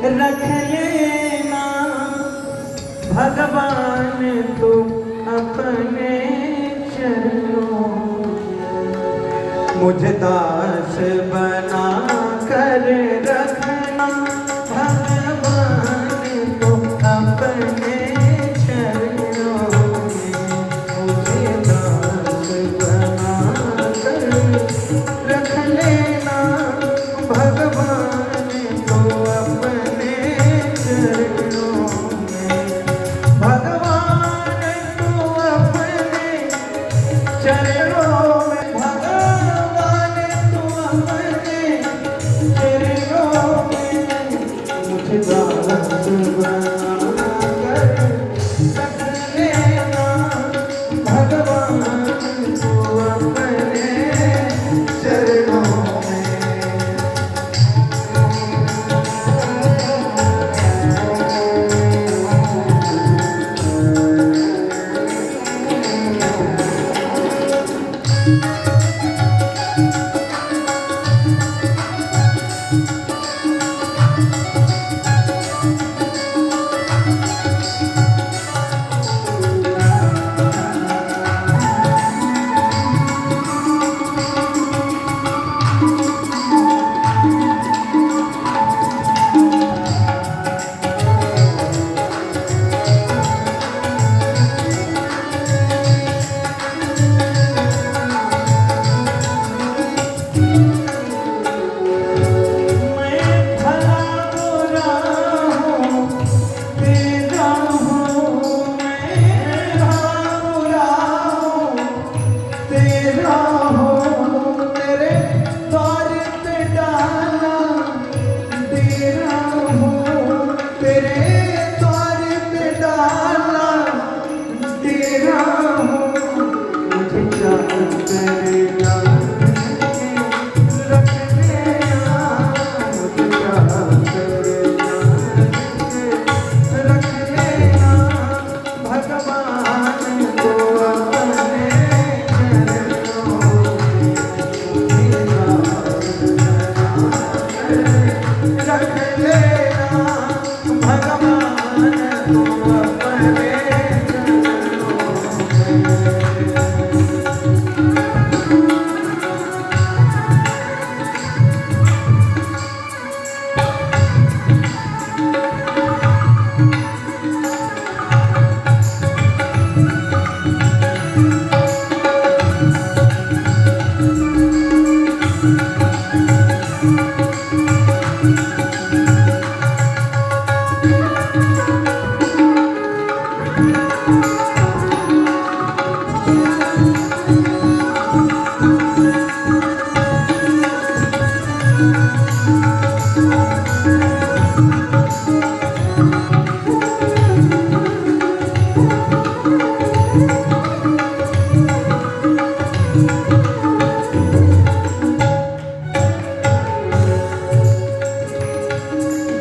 रख लेना भगवान तू अपने चरणों, मुझे दास बना कर रखना भगवान तू अपने चरणों में, मुझे दास बना कर रख लेना भगवान तू अपने चरणों में, भगवान तू अपने चरणों में, भगवान तू अपने चरणों में, मुझे दास बना कर रख लेना भगवान तू अपने चरणों में।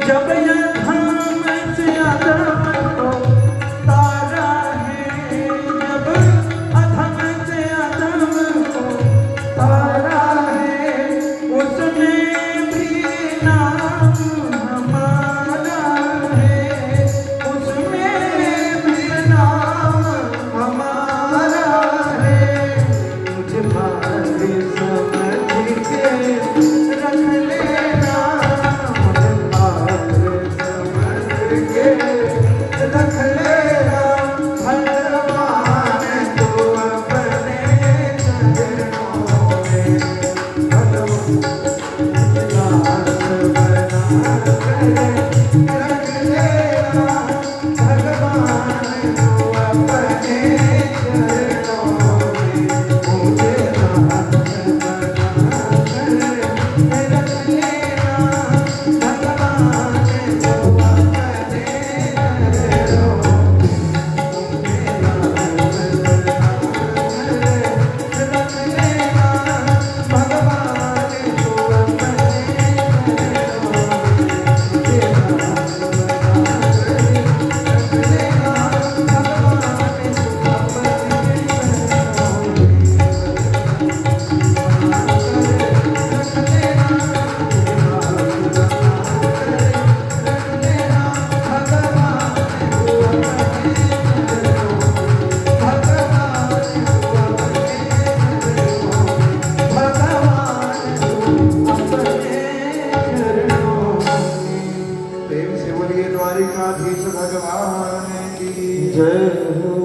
जब यह धाम से अधम को तारा है, जब अधम से अधम को तारा है, उसमें भी नाम हमारा है, उसमें भी नाम हमारा है, मुझे भाग्य समझ के रख लेना, रख लेना भगवान तू अपने चरणों में, भगवान दास बना कर रख लेना भगवान तू अपने चरणों में, मुझे दास बना कर रख लेना भगवान तू अपने भगवान तू अपने द्वारिकाधीश भगवान की जय हो।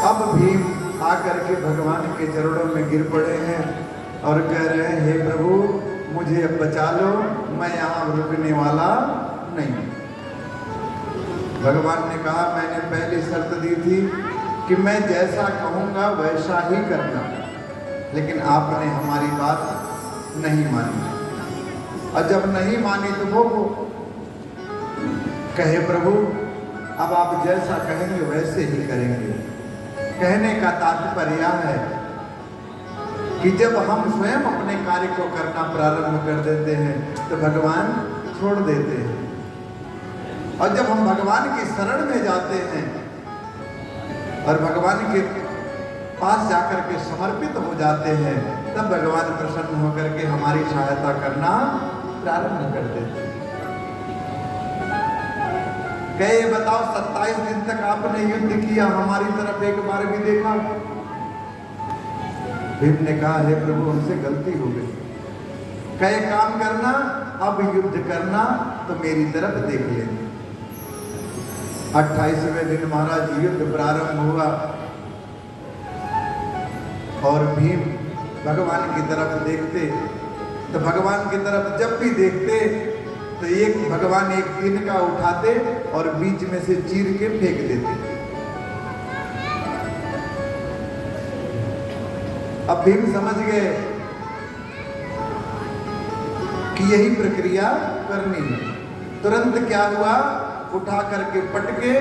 अब भीम आकर के भगवान के चरणों में गिर पड़े हैं और कह रहे हैं, हे प्रभु मुझे अब बचा लो, मैं यहाँ रुकने वाला नहीं। भगवान ने कहा, मैंने पहली शर्त दी थी कि मैं जैसा कहूँगा वैसा ही करना, लेकिन आपने हमारी बात नहीं मानी, और जब नहीं मानी तो भोगो। कहे प्रभु अब आप जैसा कहेंगे वैसे ही करेंगे। कहने का तात्पर्य है कि जब हम स्वयं अपने कार्य को करना प्रारंभ कर देते हैं तो भगवान छोड़ देते हैं, और जब हम भगवान की शरण में जाते हैं और भगवान के पास जाकर के समर्पित हो जाते हैं, तब भगवान प्रसन्न होकर के हमारी सहायता करना प्रारंभ कर देते हैं। कहे बताओ 27 दिन तक आपने युद्ध किया, हमारी तरफ एक बार भी देखा? भीम ने कहा, हे प्रभु हमसे गलती हो गई। कहे काम करना, अब युद्ध करना तो मेरी तरफ देख लेना। 28वें दिन महाराज युद्ध प्रारंभ हुआ और भीम भगवान की तरफ देखते तो भगवान की तरफ जब भी देखते तो एक भगवान एक तिनका उठाते और बीच में से चीर के फेंक देते। अब भीम समझ गए कि यही प्रक्रिया करनी है। तुरंत क्या हुआ, उठा करके पटके,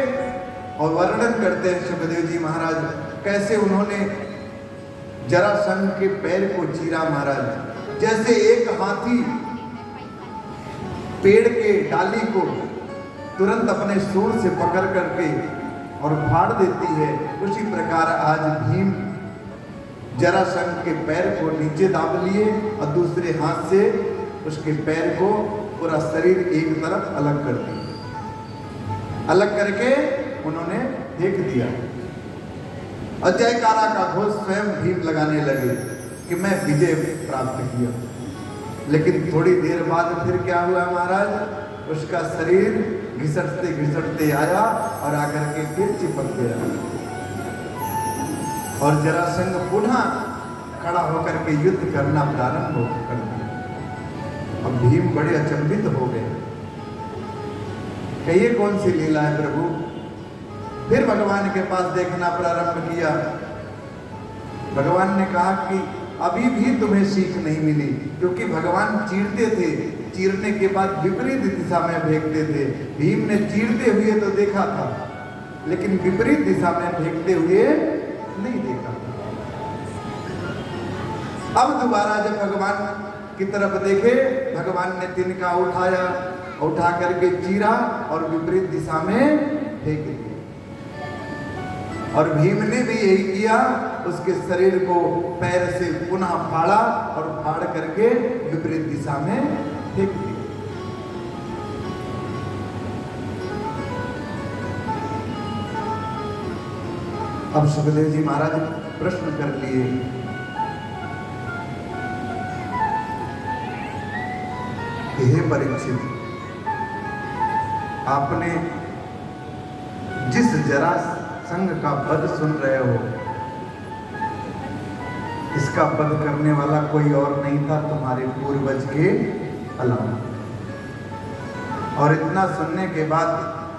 और वर्णन करते हैं सुखदेव जी महाराज कैसे उन्होंने जरासंध के पैर को चीरा महाराज। जैसे एक हाथी पेड़ के डाली को तुरंत अपने सूंड से पकड़ करके और फाड़ देती है, उसी प्रकार आज भीम जरासंध के पैर को नीचे दाब लिए और दूसरे हाथ से उसके पैर को पूरा शरीर एक तरफ अलग कर दिया। अलग करके उन्होंने फेंक दिया और जयकारा का घोष स्वयं भीम लगाने लगे कि मैं विजय प्राप्त किया। लेकिन थोड़ी देर बाद फिर क्या हुआ महाराज, उसका शरीर घिसटते घिसटते आया और आकर के फिर चिपक गया और जरासंध पुनः खड़ा होकर के युद्ध करना प्रारंभ कर दिया। अब भीम बड़े अचंभित हो गए कि ये कौन सी लीला है प्रभु। फिर भगवान के पास देखना प्रारंभ किया। भगवान ने कहा कि अभी भी तुम्हें सीख नहीं मिली, क्योंकि भगवान चीरते थे, चीरने के बाद विपरीत दिशा में फेंकते थे। भीम ने चीरते हुए तो देखा था, लेकिन विपरीत दिशा में फेंकते हुए नहीं देखा था। अब दोबारा जब भगवान की तरफ देखे, भगवान ने तिनका उठाया, उठा करके चीरा और विपरीत दिशा में फेंक दिया। और भीम ने भी यही किया, उसके शरीर को पैर से पुनः फाड़ा और फाड़ करके विपरीत दिशा में फेंक दिया। अब सुखदेव जी महाराज प्रश्न कर लिए, हे परीक्षित, आपने जिस जरासंध का वध सुन रहे हो, इसका वध करने वाला कोई और नहीं था तुम्हारे पूर्वज के अलावा। और इतना सुनने के बाद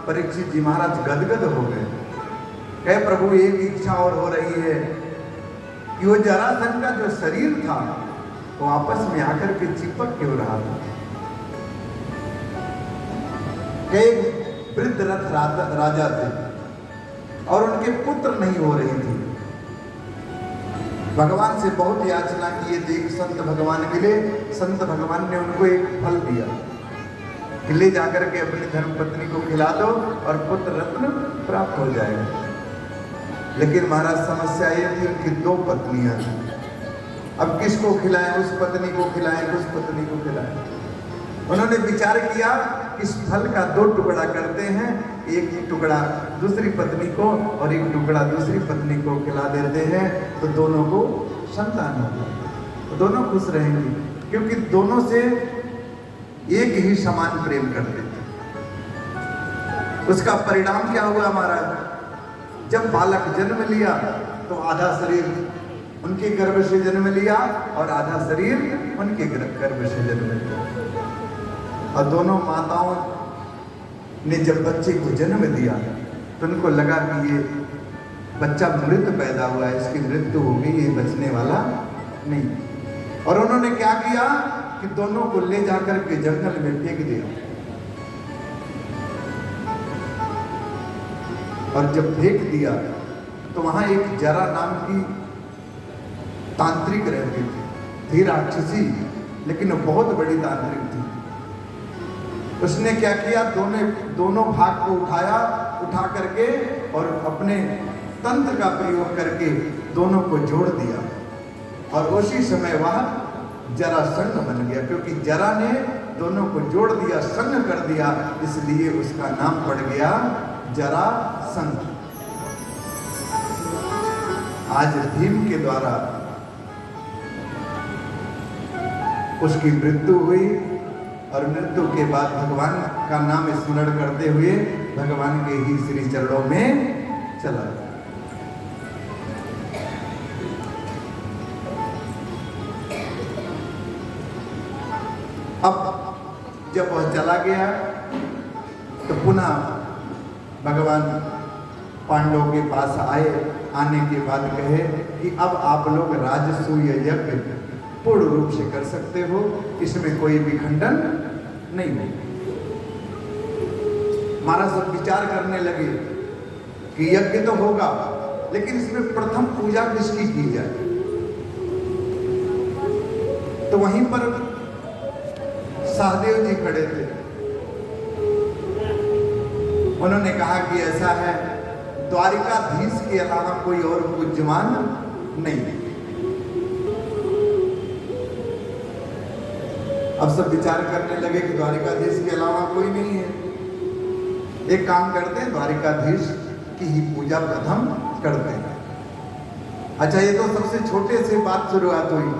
परीक्षित जी महाराज गदगद हो गए। कहे प्रभु एक इच्छा और हो रही है कि वो जरासंध का जो शरीर था वो आपस में आकर के चिपक क्यों रहा था। एक वृद्ध रथ राजा थे और उनके पुत्र नहीं हो रही थी। भगवान से बहुत याचना की, एक संत भगवान मिले। संत भगवान ने उनको एक फल दिया कि ले जाकर के अपनी धर्मपत्नी को खिला दो और पुत्र रत्न प्राप्त हो जाएगा। लेकिन महाराज समस्या ये थी, उनकी 2 पत्नियां थी। अब किसको खिलाएं, उस पत्नी को खिलाएं, उस पत्नी को खिलाएं। उन्होंने विचार किया कि इस फल का 2 टुकड़ा करते हैं, एक टुकड़ा दूसरी पत्नी को और एक टुकड़ा दूसरी पत्नी को खिला देते हैं, तो दोनों को संतान होगा, तो दोनों खुश रहेंगे, क्योंकि दोनों से एक ही समान प्रेम करते थे। उसका परिणाम क्या हुआ महाराज? जब बालक जन्म लिया तो आधा शरीर उनके गर्भ से जन्म लिया और आधा शरीर उनके गर्भ से जन्म लिया। और दोनों माताओं ने जब बच्चे को जन्म दिया तो उनको लगा कि ये बच्चा मृत पैदा हुआ है, इसकी मृत्यु हो गई, ये बचने वाला नहीं। और उन्होंने क्या किया कि दोनों को ले जाकर के जंगल में फेंक दिया। और जब फेंक दिया तो वहां एक जरा नाम की तांत्रिक रहती थी राक्षसी, लेकिन वो बहुत बड़ी तांत्रिक थी। उसने क्या किया, दोनों भाग को उठा करके और अपने तंत्र का प्रयोग करके दोनों को जोड़ दिया। और उसी समय वह जरासंध बन गया, क्योंकि जरा ने दोनों को जोड़ दिया, संग कर दिया, इसलिए उसका नाम पड़ गया जरासंध। आज भीम के द्वारा उसकी मृत्यु हुई और मृत्यु के बाद भगवान का नाम स्मरण करते हुए भगवान के ही श्री चरणों में चला गया। अब जब वह चला गया तो पुनः भगवान पांडवों के पास आने के बाद कहे कि अब आप लोग राजसूय यज्ञ पूर्ण रूप से कर सकते हो, इसमें कोई भी खंडन नहीं हो। महाराज सब विचार करने लगे कि यज्ञ तो होगा, लेकिन इसमें प्रथम पूजा किसकी की जाए। तो वहीं पर सहदेव जी खड़े थे। उन्होंने कहा कि ऐसा है, द्वारिकाधीश के अलावा कोई और पूज्यमान नहीं। अब सब विचार करने लगे कि द्वारिकाधीश के अलावा कोई नहीं है। एक काम करते हैं, द्वारिकाधीश की ही पूजा प्रथम करते हैं। अच्छा, ये तो सबसे छोटे से बात शुरुआत हुई।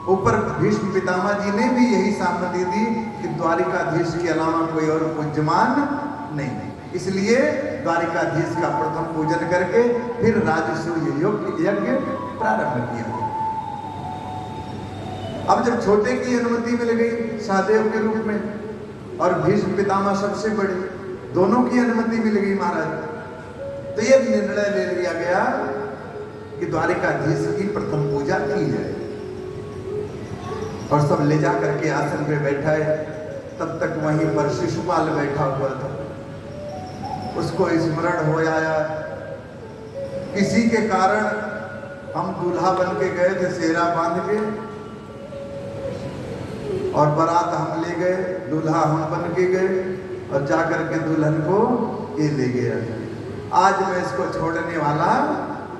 ऊपर भीष्म पितामह जी ने भी यही सहमति दी कि द्वारिकाधीश के अलावा कोई और पूज्यमान नहीं। इसलिए द्वारिकाधीश का प्रथम पूजन करके फिर राजसूय यज्ञ प्रारंभ किया। अब जब छोटे की अनुमति मिल गई सहदेव के रूप में और भीष्म पितामह सबसे बड़े, दोनों की अनुमति मिल गई महाराज, तो ये निर्णय ले लिया गया कि द्वारिकाधीश की प्रथम पूजा की जाए। और सब ले जा करके आसन पे बैठाए। तब तक वहीं पर शिशुपाल बैठा हुआ था। उसको स्मरण हो आया, किसी के कारण हम दूल्हा बन के गए थे सेहरा बांध के, और बारात हम ले गए, दूल्हा हम बन के गए और जाकर के दुल्हन को ये ले गया। आज मैं इसको छोड़ने वाला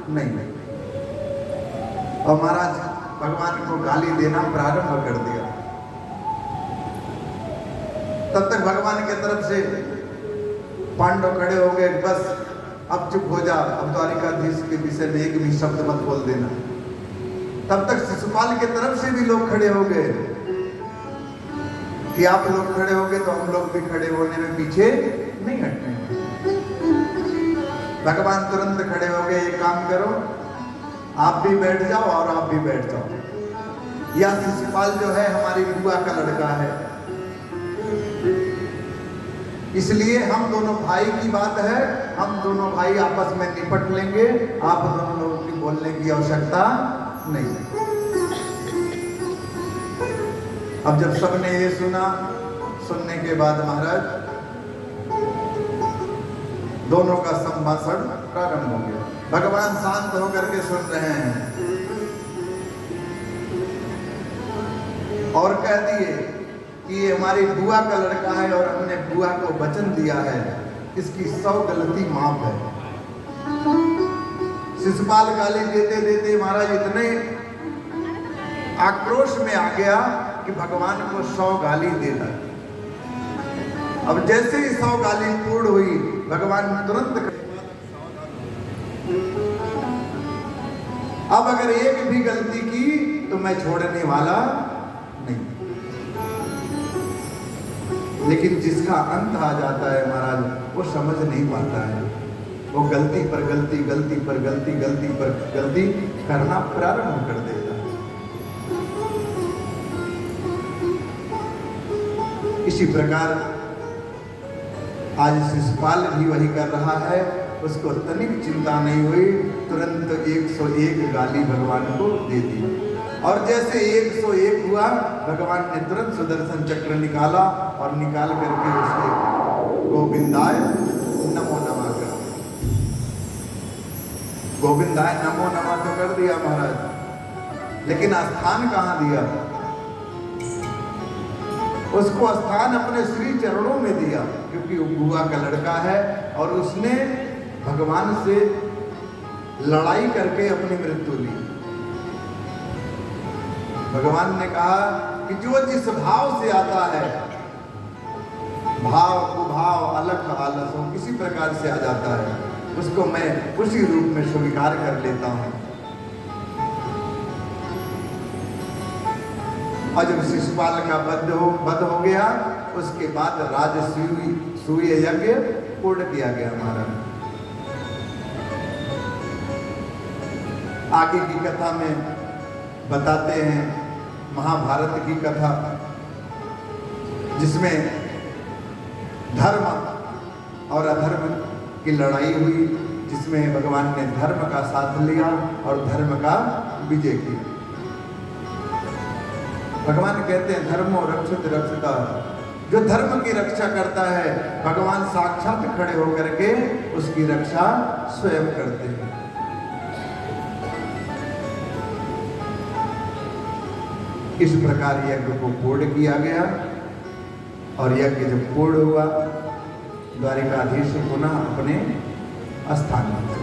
नहीं। और महाराज भगवान को गाली देना प्रारंभ कर दिया। तब तक भगवान की तरफ से पांडव खड़े हो गए, बस अब चुप हो जा, अब द्वारिकाधीश के विषय में एक भी शब्द मत बोल देना। तब तक शिशुपाल की तरफ से भी लोग खड़े हो गए कि आप लोग खड़े हो गए तो हम लोग भी खड़े होने में पीछे नहीं हटने। भगवान तुरंत खड़े हो गए, एक काम करो, आप भी बैठ जाओ और आप भी बैठ जाओ। यह शिशुपाल जो है हमारी बुआ का लड़का है, इसलिए हम दोनों भाई की बात है, हम दोनों भाई आपस में निपट लेंगे, आप दोनों लोगों की बोलने की आवश्यकता नहीं। अब जब सबने ये सुना, सुनने के बाद महाराज दोनों का संभाषण प्रारंभ हो गया। भगवान शांत होकर के सुन रहे हैं और कह दिए कि ये हमारी बुआ का लड़का है और हमने बुआ को वचन दिया है, इसकी 100 गलती माफ है। शिशुपाल गाली देते देते महाराज इतने आक्रोश में आ गया कि भगवान को 100 गाली देना। अब जैसे ही 100 गाली पूर्ण हुई, भगवान तुरंत अब अगर एक भी गलती की तो मैं छोड़ने वाला नहीं। लेकिन जिसका अंत आ जाता है महाराज, वो समझ नहीं पाता है। वो गलती पर गलती, गलती पर गलती, गलती पर गलती करना प्रारंभ कर देता है। इसी प्रकार आज शिशुपाल भी वही कर रहा है। उसको तनिक चिंता नहीं हुई, तुरंत 101 गाली भगवान को दे दी। और जैसे 101 हुआ, भगवान ने तुरंत सुदर्शन चक्र निकाला और निकाल करके उसके गोविंदाय नमो नमः कर दिया। गोविंदाय नमो नमः तो कर दिया महाराज, लेकिन स्थान कहाँ दिया? उसको स्थान अपने श्री चरणों में दिया, क्योंकि वो बुआ का लड़का है और उसने भगवान से लड़ाई करके अपनी मृत्यु ली। भगवान ने कहा कि जो जिस भाव से आता है, भाव कुभाव अलख आलसों किसी प्रकार से आ जाता है, उसको मैं उसी रूप में स्वीकार कर लेता हूं। और जब शिशुपाल का वध हो गया, उसके बाद राजसूय यज्ञ पूर्ण किया गया महाराज। आगे की कथा में बताते हैं महाभारत की कथा, जिसमें धर्म और अधर्म की लड़ाई हुई, जिसमें भगवान ने धर्म का साथ लिया और धर्म का विजय किया। भगवान कहते हैं धर्मो रक्षित रक्षिता, जो धर्म की रक्षा करता है भगवान साक्षात खड़े होकर के उसकी रक्षा स्वयं करते हैं। इस प्रकार यज्ञ को पूर्ण किया गया और यज्ञ जब पूर्ण हुआ, द्वारिकाधीश पुनः अपने स्थान पर।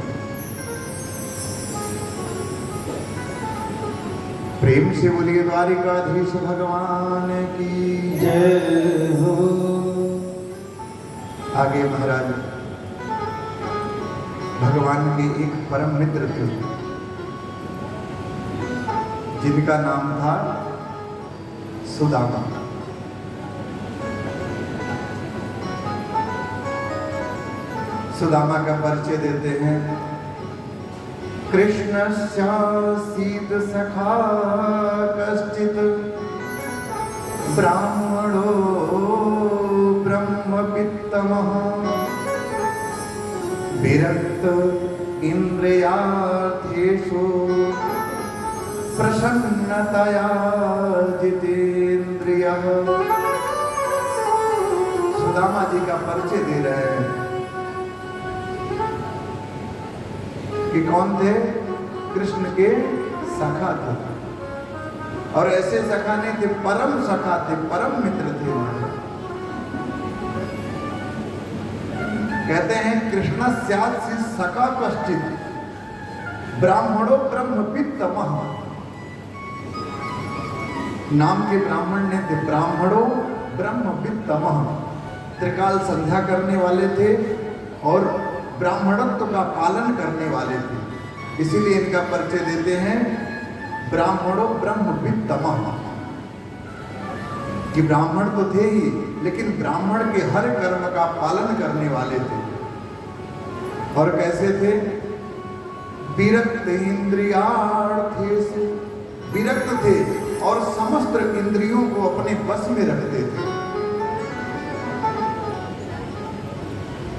प्रेम से बोलिए द्वारिकाधीश भगवान की जय हो। आगे महाराज भगवान के एक परम मित्र थे, जिनका नाम था सुदामा। सुदामा का परिचय देते हैं। कृष्णस्यासीत् सखा कश्चित् ब्राह्मणो ब्रह्मवित्तमः विरक्त इन्द्रियार्थेषु प्रसन्नतया जितेन्द्रियः। सुदामा जी का परिचय दे रहे हैं कि कौन थे? कृष्ण के सखा थे, और ऐसे सखा नहीं थे, परम सखा थे, परम मित्र थे। कहते हैं कृष्णस्यासि सखा कश्चित् ब्राह्मणो ब्रह्मवित्तमः। नाम के ब्राह्मण ने थे, ब्राह्मणो ब्रह्मवित्तमः, त्रिकाल संध्या करने वाले थे और ब्राह्मणत्व का पालन करने वाले थे। इसीलिए इनका परिचय देते हैं ब्राह्मणो ब्रह्मवित्तमः, कि ब्राह्मण तो थे ही, लेकिन ब्राह्मण के हर कर्म का पालन करने वाले थे। और कैसे थे? विरक्त इंद्रियार्थेषु, विरक्त थे और समस्त इंद्रियों को अपने बस में रखते थे।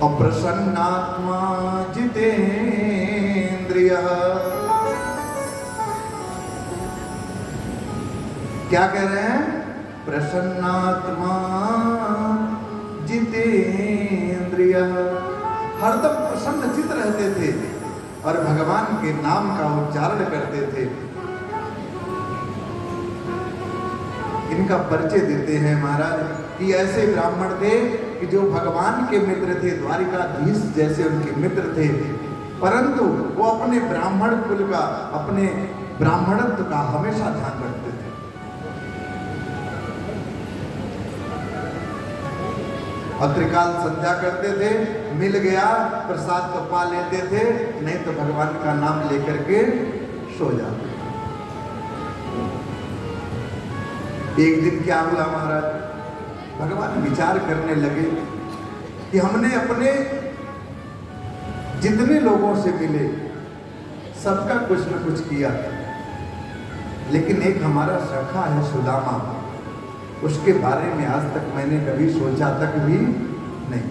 अप्रसन्नात्मा जितेन्द्रियः। क्या कह रहे हैं? प्रसन्नात्मा जितेन्द्रियः, हरदम प्रसन्न चित्त रहते थे और भगवान के नाम का उच्चारण करते थे। इनका परिचय देते हैं महाराज कि ऐसे ब्राह्मण थे कि जो भगवान के मित्र थे, द्वारिकाधीश जैसे उनके मित्र थे, परंतु वो अपने ब्राह्मण कुल का, अपने ब्राह्मणत्व का हमेशा ध्यान रखते थे। और त्रिकाल संध्या करते थे, मिल गया प्रसाद तो पा लेते थे, नहीं तो भगवान का नाम लेकर के सो जाते। एक दिन क्या हुआ महाराज? भगवान विचार करने लगे कि हमने अपने जितने लोगों से मिले सबका कुछ न कुछ किया, लेकिन एक हमारा सखा है सुदामा, उसके बारे में आज तक मैंने कभी सोचा तक भी नहीं।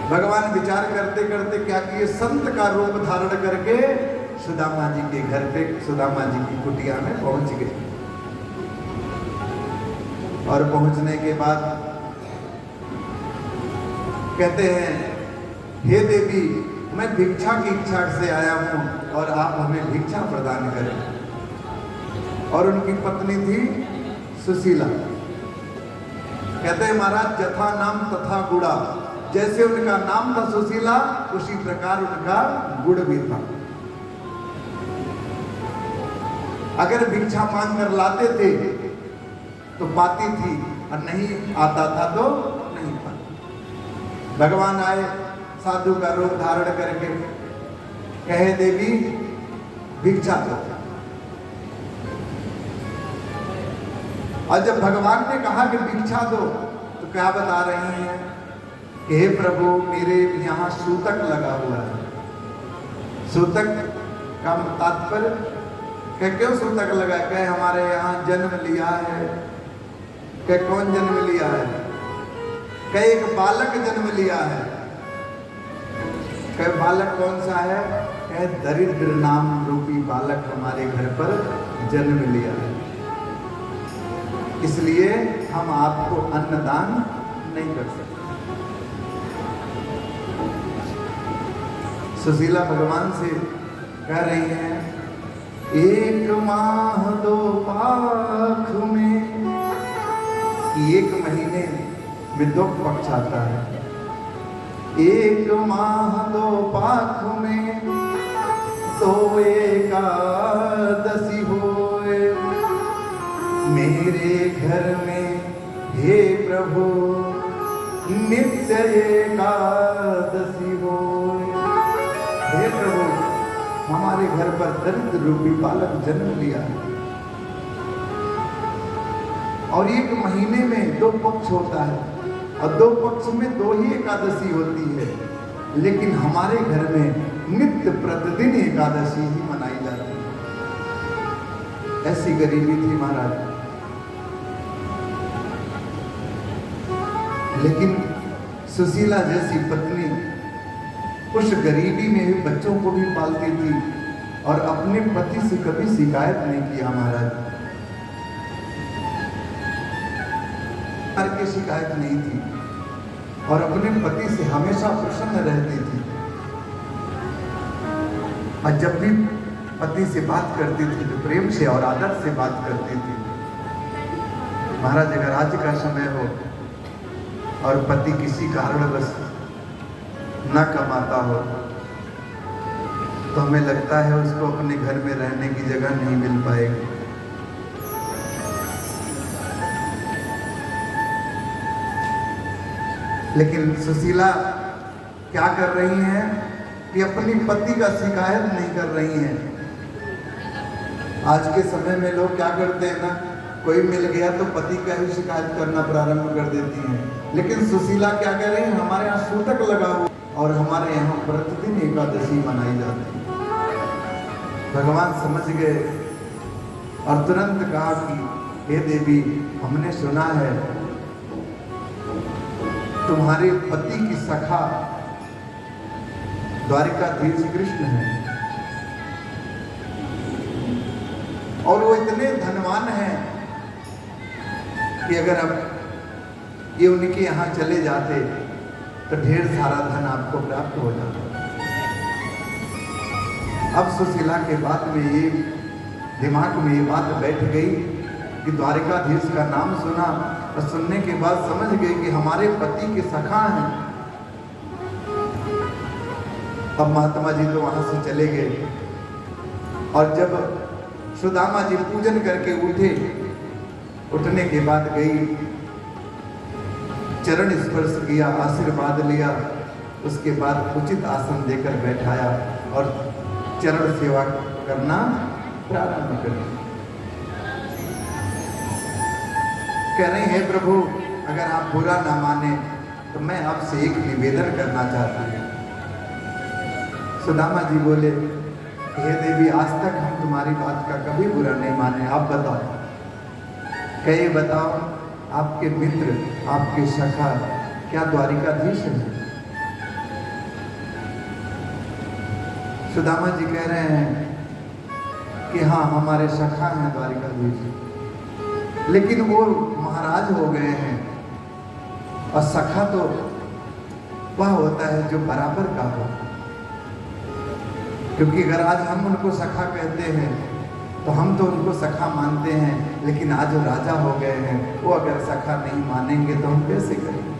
भगवान विचार करते करते क्या किए, संत का रूप धारण करके सुदामा जी के घर पे, सुदामा जी की कुटिया में पहुंच गए। और पहुंचने के बाद कहते हैं, हे देवी, मैं भिक्षा की इच्छा से आया हूं और आप हमें भिक्षा प्रदान करें। और उनकी पत्नी थी सुशीला। कहते हैं महाराज, जथा नाम तथा गुड़ा, जैसे उनका नाम था सुशीला, उसी प्रकार उनका गुड़ भी था। अगर भिक्षा मांग कर लाते थे तो पाती थी, और नहीं आता था तो नहीं पाती। भगवान आए साधु का रूप धारण करके, कहे देवी भिक्षा दो। और जब भगवान ने कहा कि भिक्षा दो, तो क्या बता रही हैं कि हे प्रभु, मेरे यहाँ सूतक लगा हुआ है। सूतक का तात्पर्य, कह क्यों सूतक लगा? कहे हमारे यहाँ जन्म लिया है। कह कौन जन्म लिया है? कहे एक बालक जन्म लिया है। कहे बालक कौन सा है? कहे दरिद्र नाम रूपी बालक हमारे घर पर जन्म लिया है, इसलिए हम आपको अन्नदान नहीं कर सकते। सुशीला भगवान से कह रही हैं, एक माह दो पाख में, एक महीने में दो पक्ष आता है। एक माह दो पाख में दो एकादशी होए, मेरे घर में हे प्रभु नित्य एकादशी होए। हे प्रभु, हमारे घर पर दरिद्र रूपी बालक जन्म लिया है, और एक महीने में दो पक्ष होता है, और दो पक्ष में दो ही एकादशी होती है, लेकिन हमारे घर में नित्य प्रतिदिन एकादशी ही मनाई जाती है। ऐसी गरीबी थी महाराज। लेकिन सुशीला जैसी पत्नी उस गरीबी में भी बच्चों को भी पालती थी, और अपने पति से कभी शिकायत नहीं किया महाराज। की शिकायत नहीं थी, और अपने पति से हमेशा प्रसन्न रहती थी। और जब भी पति से बात करती थी तो प्रेम से और आदर से बात करती थी। महाराज, अगर आज का समय हो और पति किसी कारणवश न कमाता हो, तो हमें लगता है उसको अपने घर में रहने की जगह नहीं मिल पाएगी। लेकिन सुशीला क्या कर रही हैं कि अपनी पति का शिकायत नहीं कर रही हैं। आज के समय में लोग क्या करते हैं ना, कोई मिल गया तो पति का ही शिकायत करना प्रारंभ कर देती हैं। लेकिन सुशीला क्या कह रही है, हमारे यहाँ सूतक लगा हुआ और हमारे यहाँ प्रतिदिन एकादशी मनाई जाती है। भगवान समझ गए और तुरंत कहा कि हे देवी, हमने सुना है तुम्हारे पति की सखा द्वारिकाधीश कृष्ण है, और वो इतने धनवान हैं कि अगर अब ये उनके यहाँ चले जाते तो ढेर सारा धन आपको प्राप्त हो जाता। अब सुशीला के बाद में ये दिमाग में ये बात बैठ गई कि द्वारिकाधीश का नाम सुना, और सुनने के बाद समझ गए कि हमारे पति के सखा हैं। अब महात्मा जी तो वहां से चले गए, और जब सुदामा जी पूजन करके उठे, उठने के बाद गई, चरण स्पर्श किया, आशीर्वाद लिया, उसके बाद उचित आसन देकर बैठाया और चरण सेवा करना प्रारंभ कर दिया। कह रहे हैं, प्रभु अगर आप बुरा ना माने तो मैं आपसे एक निवेदन करना चाहती हूँ। सुदामा जी बोले, हे देवी, आज तक हम तुम्हारी बात का कभी बुरा नहीं माने, आप बताओ। कहे बताओ, आपके मित्र, आपके सखा क्या द्वारिकाधीश है? सुदामा जी कह रहे हैं कि हाँ, हमारे सखा हैं द्वारिकाधीश, लेकिन वो महाराज हो गए हैं। और सखा तो वह होता है जो बराबर का हो, क्योंकि अगर आज हम उनको सखा कहते हैं तो हम तो उनको सखा मानते हैं, लेकिन आज जो राजा हो गए हैं वो अगर सखा नहीं मानेंगे तो हम कैसे करेंगे?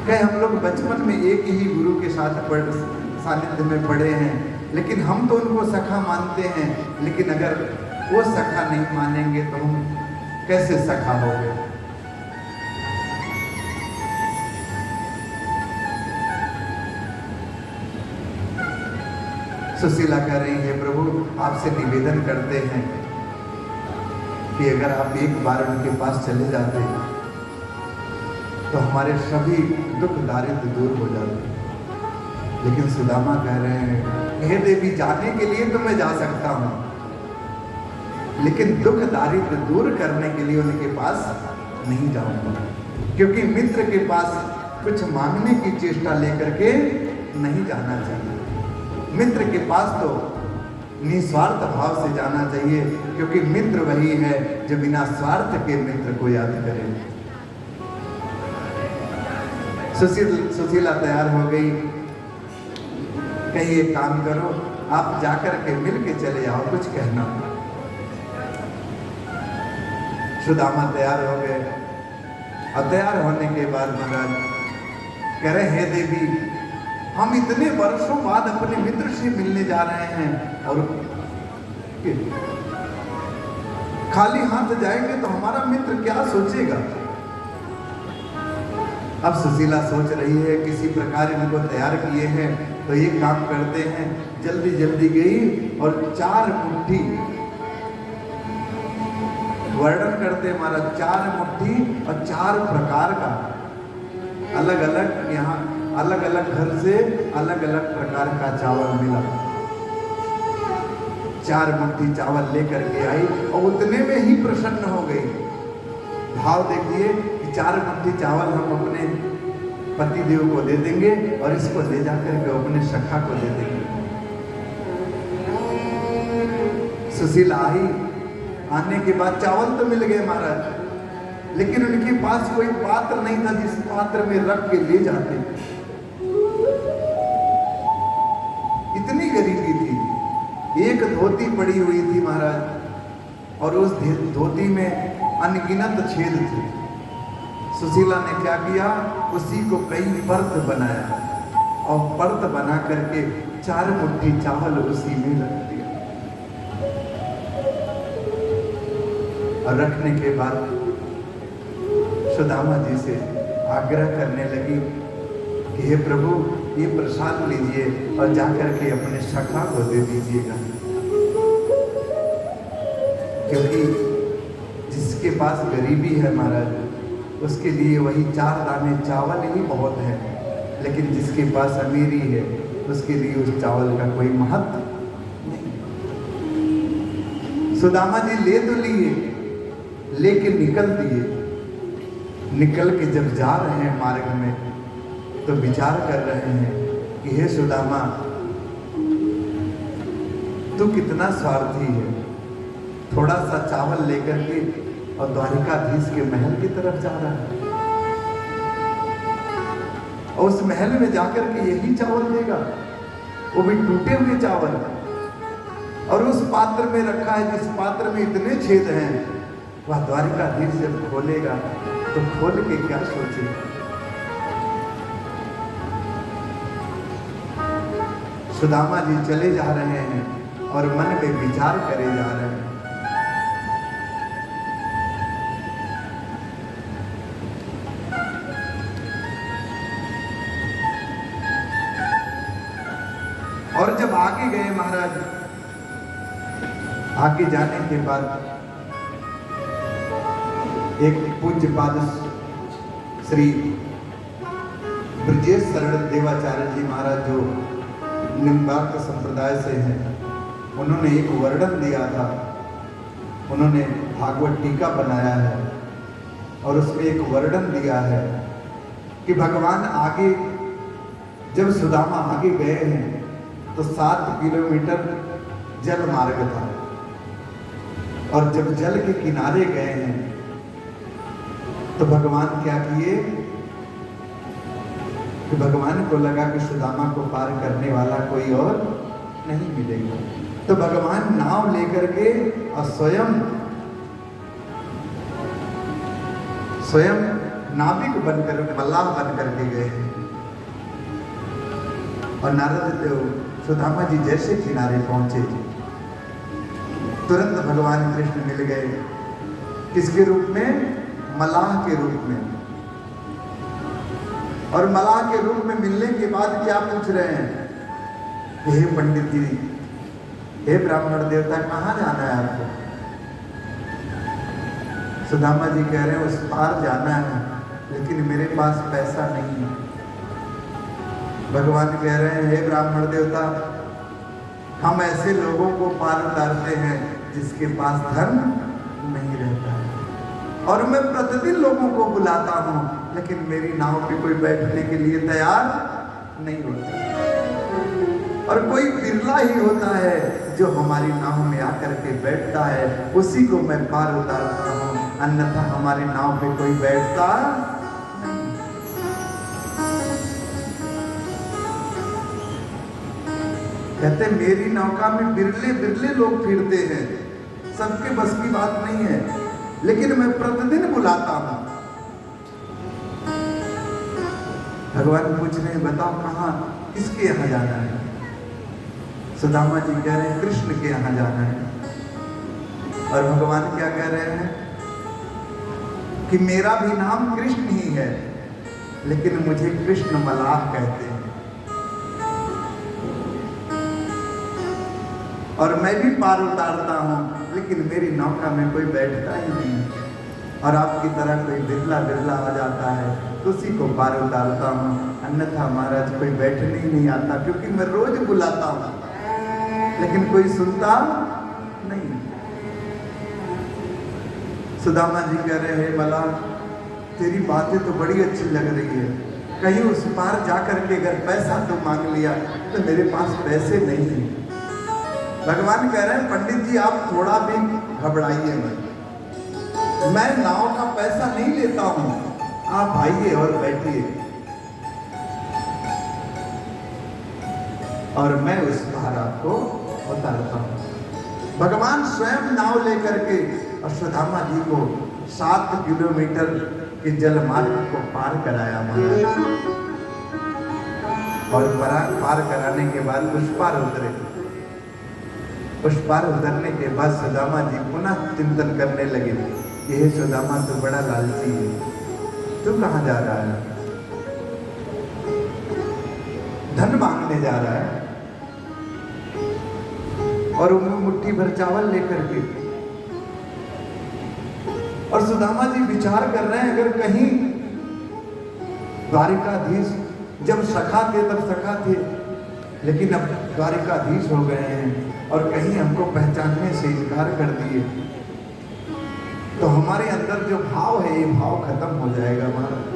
कहे हम लोग बचपन में एक ही गुरु के साथ सानिध्य में पढ़े हैं, लेकिन हम तो उनको सखा मानते हैं, लेकिन अगर वो सखा नहीं मानेंगे तो हम कैसे सखा हो गए? सुशीला कह रही है, प्रभु आपसे निवेदन करते हैं कि अगर आप एक बार उनके पास चले जाते तो हमारे सभी दुख दारिद्र दूर हो जाते। लेकिन सुदामा कह रहे हैं, हे देवी, जाने के लिए तो मैं जा सकता हूँ, लेकिन दुख दारिद्र दूर करने के लिए उनके पास नहीं जाऊंगा, क्योंकि मित्र के पास कुछ मांगने की चेष्टा लेकर के नहीं जाना चाहिए। मित्र के पास तो निस्वार्थ भाव से जाना चाहिए, क्योंकि मित्र वही है जो बिना स्वार्थ के मित्र को याद करे। सुशीला तैयार हो गई, कहीं एक काम करो, आप जाकर के मिल के चले आओ, कुछ कहना। सुदामा तैयार हो गए। अब तैयार होने के बाद महाराज कह रहे, हे देवी, हम इतने वर्षों बाद अपने मित्र से मिलने जा रहे हैं और खाली हाथ जाएंगे तो हमारा मित्र क्या सोचेगा? अब सुशीला सोच रही है, किसी प्रकार इनको तैयार किए हैं तो ये काम करते हैं। जल्दी जल्दी गई और 4 मुट्ठी वर्णन करते महाराज, 4 मुट्ठी और 4 प्रकार का, अलग अलग, यहाँ अलग अलग घर से अलग अलग प्रकार का चावल मिला। 4 मुट्ठी चावल लेकर के आई और उतने में ही प्रसन्न हो गई। भाव देखिए कि 4 मुट्ठी चावल हम अपने पति देव को दे देंगे और इसको ले जाकर के अपने सखा को दे देंगे। सुशीला आई, आने के बाद चावल तो मिल गए महाराज, लेकिन उनके पास कोई पात्र नहीं था जिस पात्र में रख के ले जाते। इतनी गरीबी थी। एक धोती पड़ी हुई थी महाराज, और उस धोती में अनगिनत छेद थे। सुशीला ने क्या किया, उसी को कई परत बनाया और परत बना करके 4 मुट्ठी चावल उसी में रख दिया। और रखने के बाद सुदामा जी से आग्रह करने लगी कि हे प्रभु, ये प्रसाद लीजिए और जाकर के अपने सखा को दे दीजिएगा, क्योंकि जिसके पास गरीबी है महाराज, उसके लिए वही 4 दाने चावल ही बहुत है, लेकिन जिसके पास अमीरी है उसके लिए उस चावल का कोई महत्व नहीं। सुदामा जी ले तो लिए, लेके निकल दिए। निकल के जब जा रहे हैं मार्ग में तो विचार कर रहे हैं कि हे सुदामा, तू कितना स्वार्थी है, थोड़ा सा चावल लेकर के और द्वारिकाधीश के महल की तरफ जा रहा है, और उस महल में जाकर के यही चावल देगा, वो भी टूटे हुए चावल, और उस पात्र में रखा है जिस पात्र में इतने छेद हैं, वह द्वारिकाधीश जब खोलेगा तो खोल के क्या सोचेगा? सुदामा जी चले जा रहे हैं और मन में विचार करे जा रहे हैं। और जब आगे गए महाराज, आगे जाने के बाद एक पूज्य पाद श्री ब्रजेश शरण देवाचार्य जी महाराज जो निम्बार्क संप्रदाय से हैं, उन्होंने एक वर्णन दिया था। उन्होंने भागवत टीका बनाया है और उसमें एक वर्णन दिया है कि भगवान आगे, जब सुदामा आगे गए हैं तो 7 किलोमीटर जल मार्ग था, और जब जल के किनारे गए हैं तो भगवान क्या किए कि भगवान को लगा कि सुदामा को पार करने वाला कोई और नहीं मिलेगा, तो भगवान नाव लेकर के और स्वयं नाविक बनकर, मल्लाह बनकर के गए हैं। और नारद देव सुदामा जी जैसे किनारे पहुंचे, तुरंत भगवान कृष्ण मिल गए। किसके रूप में? मल्लाह के रूप में। और मल्लाह के रूप में मिलने के बाद क्या पूछ रहे हैं? हे पंडित जी, हे ब्राह्मण देवता, कहाँ जाना है आपको? सुदामा जी कह रहे हैं उस पार जाना है, लेकिन मेरे पास पैसा नहीं है। भगवान कह रहे हैं, हे ब्राह्मण देवता, हम ऐसे लोगों को पार उतारते हैं जिसके पास धन नहीं रहता है, और मैं प्रतिदिन लोगों को बुलाता हूं, लेकिन मेरी नाव पे कोई बैठने के लिए तैयार नहीं होता, और कोई बिरला ही होता है जो हमारी नाव में आकर के बैठता है, उसी को मैं पार उतारता हूं, अन्यथा हमारी नाव पे कोई बैठता नहीं। कहते मेरी नौका में बिरले बिरले लोग फिरते हैं, सबके बस की बात नहीं है, लेकिन मैं प्रतिदिन बुलाता हूं। भगवान पूछ रहे हैं, बताओ कहाँ, किसके यहाँ जाना है? सुदामा जी कह रहे हैं कृष्ण के यहाँ जाना है। और भगवान क्या कह रहे हैं कि मेरा भी नाम कृष्ण ही है, लेकिन मुझे कृष्ण मल्लाह कहते हैं, और मैं भी पार उतारता हूं, लेकिन मेरी नौका में कोई बैठता ही नहीं, और आपकी तरह कोई बिरला बिरला आ जाता है तो उसी को पार उतारता हूं, अन्यथा महाराज कोई बैठने ही नहीं आता, क्योंकि मैं रोज बुलाता हूं लेकिन कोई सुनता नहीं। सुदामा जी कह रहे हैं, मल्लाह तेरी बातें तो बड़ी अच्छी लग रही है, कहीं उस पार जाकर के अगर पैसा तो मांग लिया, तो मेरे पास पैसे नहीं है। भगवान कह रहे हैं, पंडित जी आप थोड़ा भी घबराइए मत, मैं नाव का पैसा नहीं लेता हूं, आप आइए और बैठिए, और मैं उस पार आपको उतारता हूं। भगवान स्वयं नाव लेकर के और सुदामा जी को 7 किलोमीटर के जल मार्ग को पार कराया महाराज, और पार कराने के बाद उस पार उतरे। उस पार उतरने के बाद सुदामा जी पुनः चिंतन करने लगे कि हे सुदामा, तो बड़ा लालची है, तू कहाँ जा रहा है? धन मांगने जा रहा है, और उन्हें मुट्ठी भर चावल लेकर के। और सुदामा जी विचार कर रहे हैं, अगर कहीं द्वारिकाधीश, जब सखा थे तब सखा थे, लेकिन अब द्वारिकाधीश हो गए हैं, और कहीं हमको पहचानने से इनकार कर दिए, तो हमारे अंदर जो भाव है ये भाव खत्म हो जाएगा महाराज।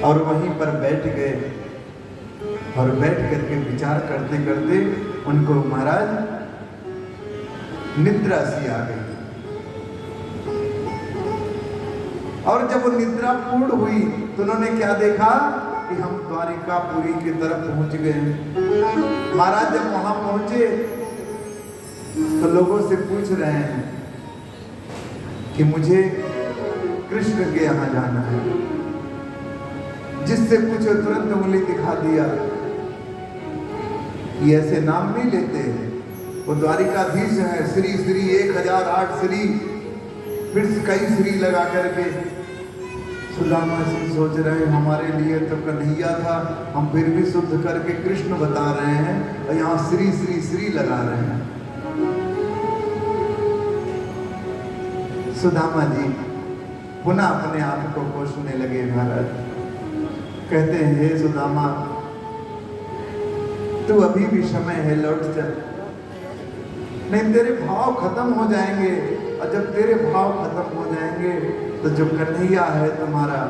और वहीं पर बैठ गए, और बैठ करके विचार करते करते उनको महाराज निद्रा सी आ गई। और जब वो निद्रा पूर्ण हुई तो उन्होंने क्या देखा कि हम द्वारिकापुरी की तरफ पहुंच गए। महाराज जब वहां पहुंचे तो लोगों से पूछ रहे हैं कि मुझे कृष्ण के यहाँ जाना है। जिससे पूछो तुरंत उंगली दिखा दिया। ये ऐसे नाम नहीं लेते हैं, वो द्वारिकाधीश है, श्री श्री 1008 श्री, फिर कई श्री लगा करके। सुदामा जी सोच रहे हैं हमारे लिए तो कन्हैया था, हम फिर भी शुद्ध करके कृष्ण बता रहे हैं, और यहाँ श्री श्री श्री लगा रहे हैं। सुदामा जी पुनः अपने आप को कोसने लगे। महाराज कहते हैं, हे सुदामा, तू अभी भी समय है, लौट चल, नहीं तेरे भाव खत्म हो जाएंगे। और जब तेरे भाव खत्म हो जाएंगे तो जो कन्हैया है तुम्हारा,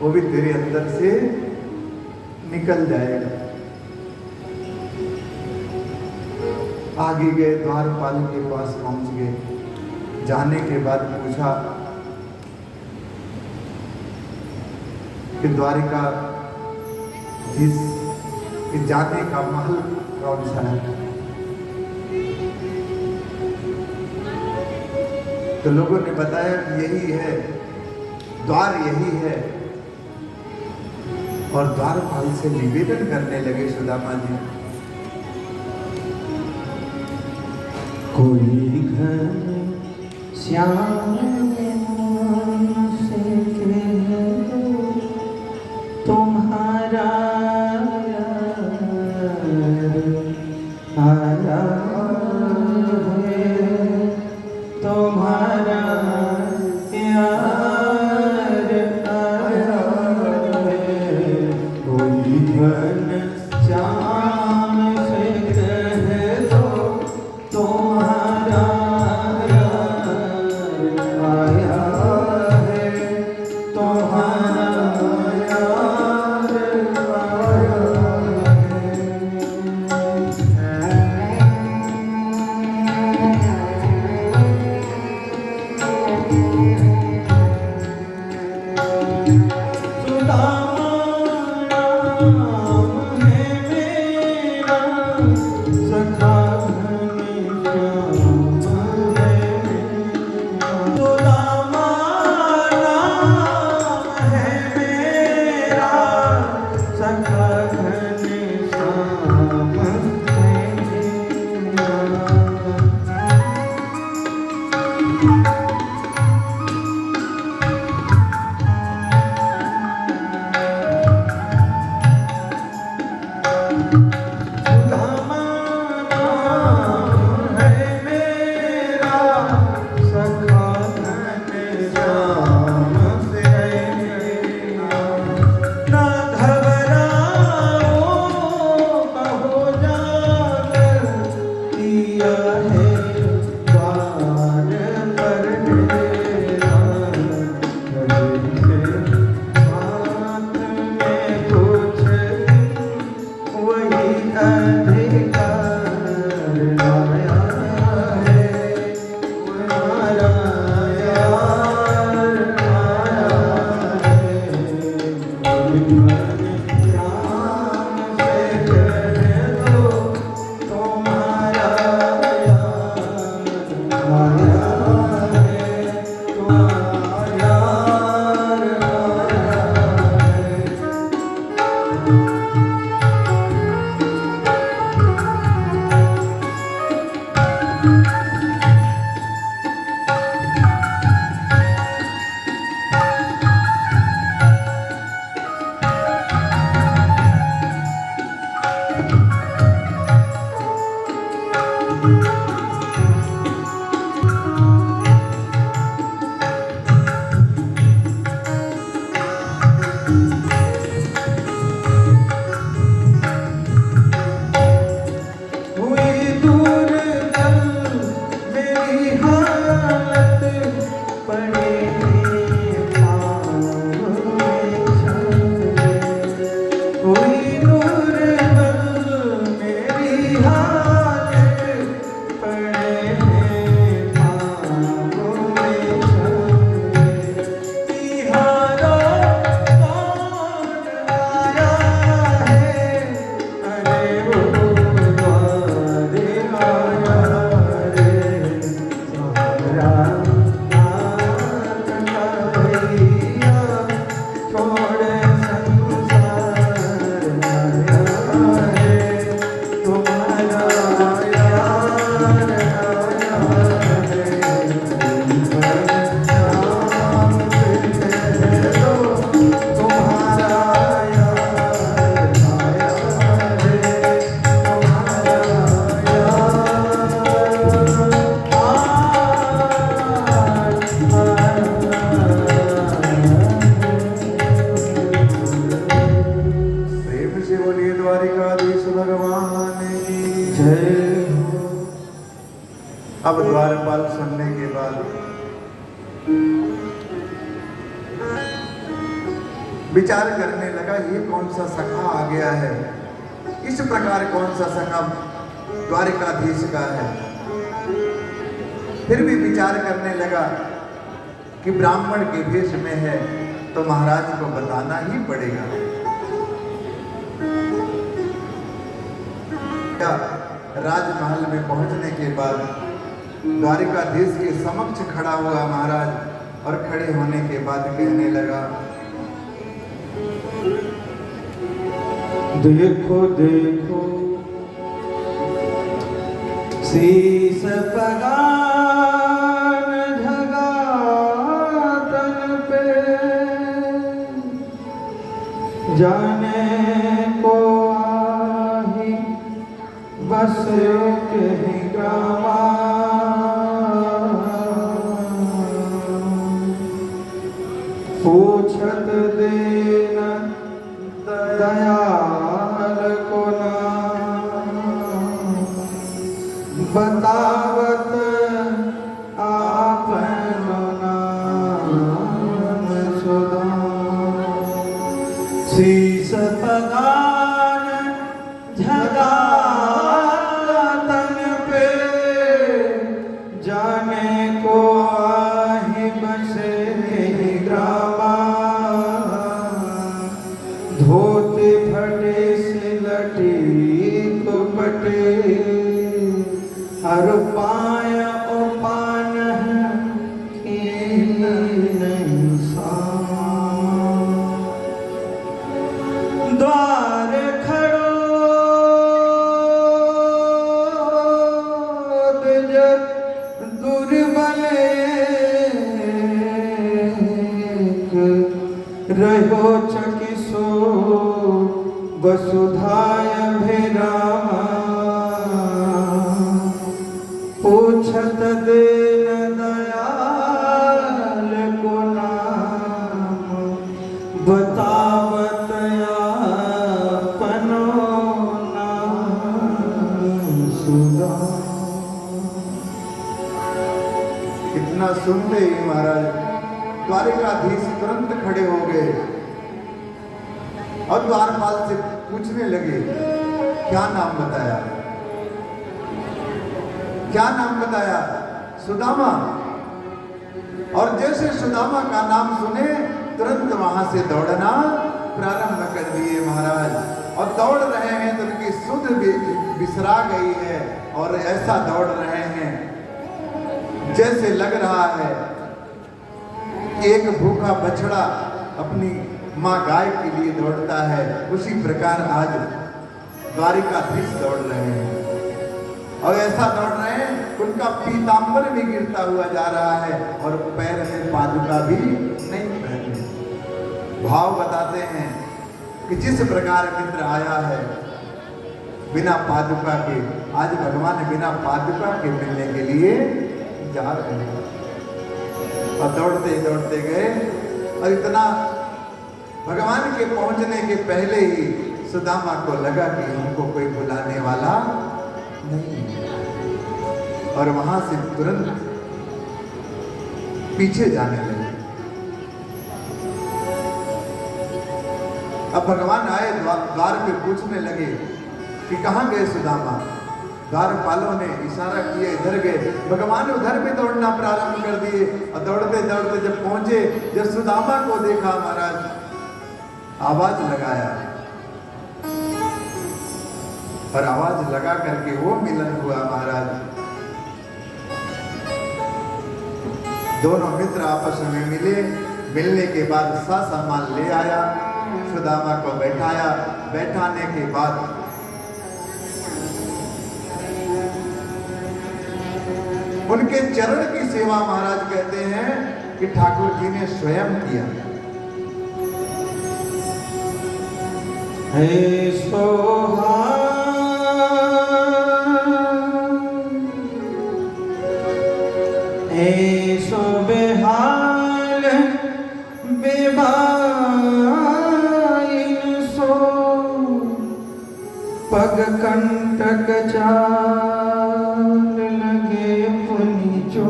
वो भी तेरे अंदर से निकल जाएगा। आगे गए, द्वारपाल के पास पहुंच गए। जाने के बाद पूछा कि द्वारिका कि जाने का महल कौन सा है? तो लोगों ने बताया कि यही है, द्वार यही है। और द्वारपाल से निवेदन करने लगे सुदामा जी, कोई घर श्याम से कह दो तुम्हारा आया है, तुम्हारा यार आया है। कोई घन श्याम से कह दो तुम्हारा आया है, तुम्हारा यार आया बात सुनने के बाद विचार करने लगा, ये कौन सा सखा आ गया है, इस प्रकार कौन सा सखा द्वारिकाधीश का है। फिर भी विचार करने लगा कि ब्राह्मण के भेष में है तो महाराज को बताना ही पड़ेगा। राजमहल में पहुंचने के बाद द्वारिकाधीश के समक्ष खड़ा हुआ महाराज और खड़े होने के बाद कहने लगा, देखो देखो शीश पगान झगातन पे, जाने को आही बस कहीं ग्रामा, पूछत देन दयाल को नाम, बतावत आपनो नाम सुदाम। शीश पगान झगातन पे, जाने को आही बसे ग्रामा, धोते फटे से लटी कुपटे, हर पाय उपान द्वार खड़ो दुर्बल रहो चकिसो वसुधाय भेरामा, पूछत देन दयाल को नाम, बतावत आपनो नाम सुदाम। इतना सुनते ही महाराज द्वारिकाधीश तुरंत खड़े हो गए और द्वारपाल से पूछने लगे, क्या नाम बताया, क्या नाम बताया? सुदामा। और जैसे सुदामा का नाम सुने तुरंत वहां से दौड़ना प्रारंभ कर दिए महाराज, और दौड़ रहे हैं तो उनकी सुध भी बिसरा गई है और ऐसा दौड़ रहे हैं जैसे लग रहा है एक भूखा बछड़ा अपनी माँ गाय के लिए दौड़ता है, उसी प्रकार आज द्वारिकाधीश दौड़ रहे हैं। और ऐसा दौड़ रहे हैं उनका पीतांबर भी गिरता हुआ जा रहा है और पैर में पादुका भी नहीं पहने। भाव बताते हैं कि जिस प्रकार मित्र आया है बिना पादुका के, आज भगवान बिना पादुका के मिलने के लिए जा रहे हैं। और दौड़ते दौड़ते गए और इतना भगवान के पहुंचने के पहले ही सुदामा को लगा कि हमको कोई बुलाने वाला नहीं, और वहां से तुरंत पीछे जाने लगे। अब भगवान आए, द्वार पे पूछने लगे कि कहां गए सुदामा। द्वारपालों ने इशारा किया, इधर गए। भगवान उधर भी दौड़ना प्रारंभ कर दिए और दौड़ते दौड़ते जब पहुंचे, जब सुदामा को देखा महाराज, आवाज लगाया और आवाज लगा करके वो मिलन हुआ महाराज। दोनों मित्र आपस में मिले, मिलने के बाद सामान ले आया, सुदामा को बैठाया। बैठाने के बाद उनके चरण की सेवा महाराज कहते हैं कि ठाकुर जी ने स्वयं किया। हे सोहा सो बेहाल बेबाइन सो, पग कंटक चाल लगे पुनि चो।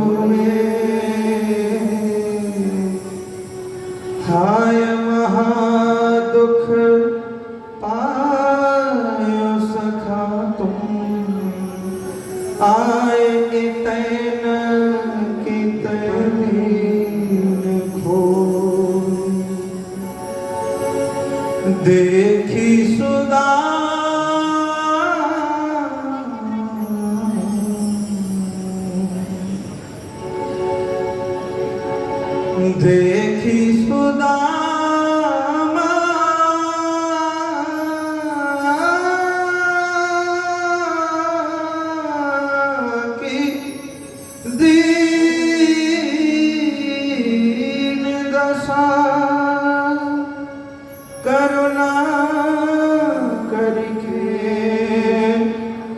देखी सुदा देखी सुदामा की दीन दशा करुणा करके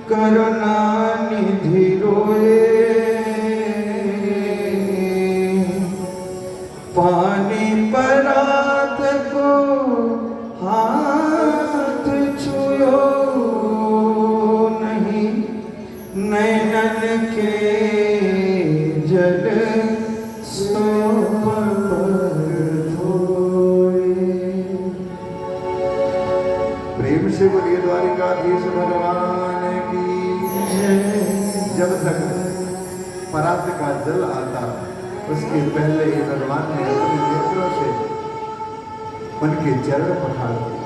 करुणा निधि रोए पानी परात को हाथ छुयो नहीं नैनन के जल प्रेम से बोलिए द्वारिकाधीश भगवान की जय। जब तक परात का जल आता उसके पहले ही भगवान ने अपने नेत्रों से उनके चरण पखार दिए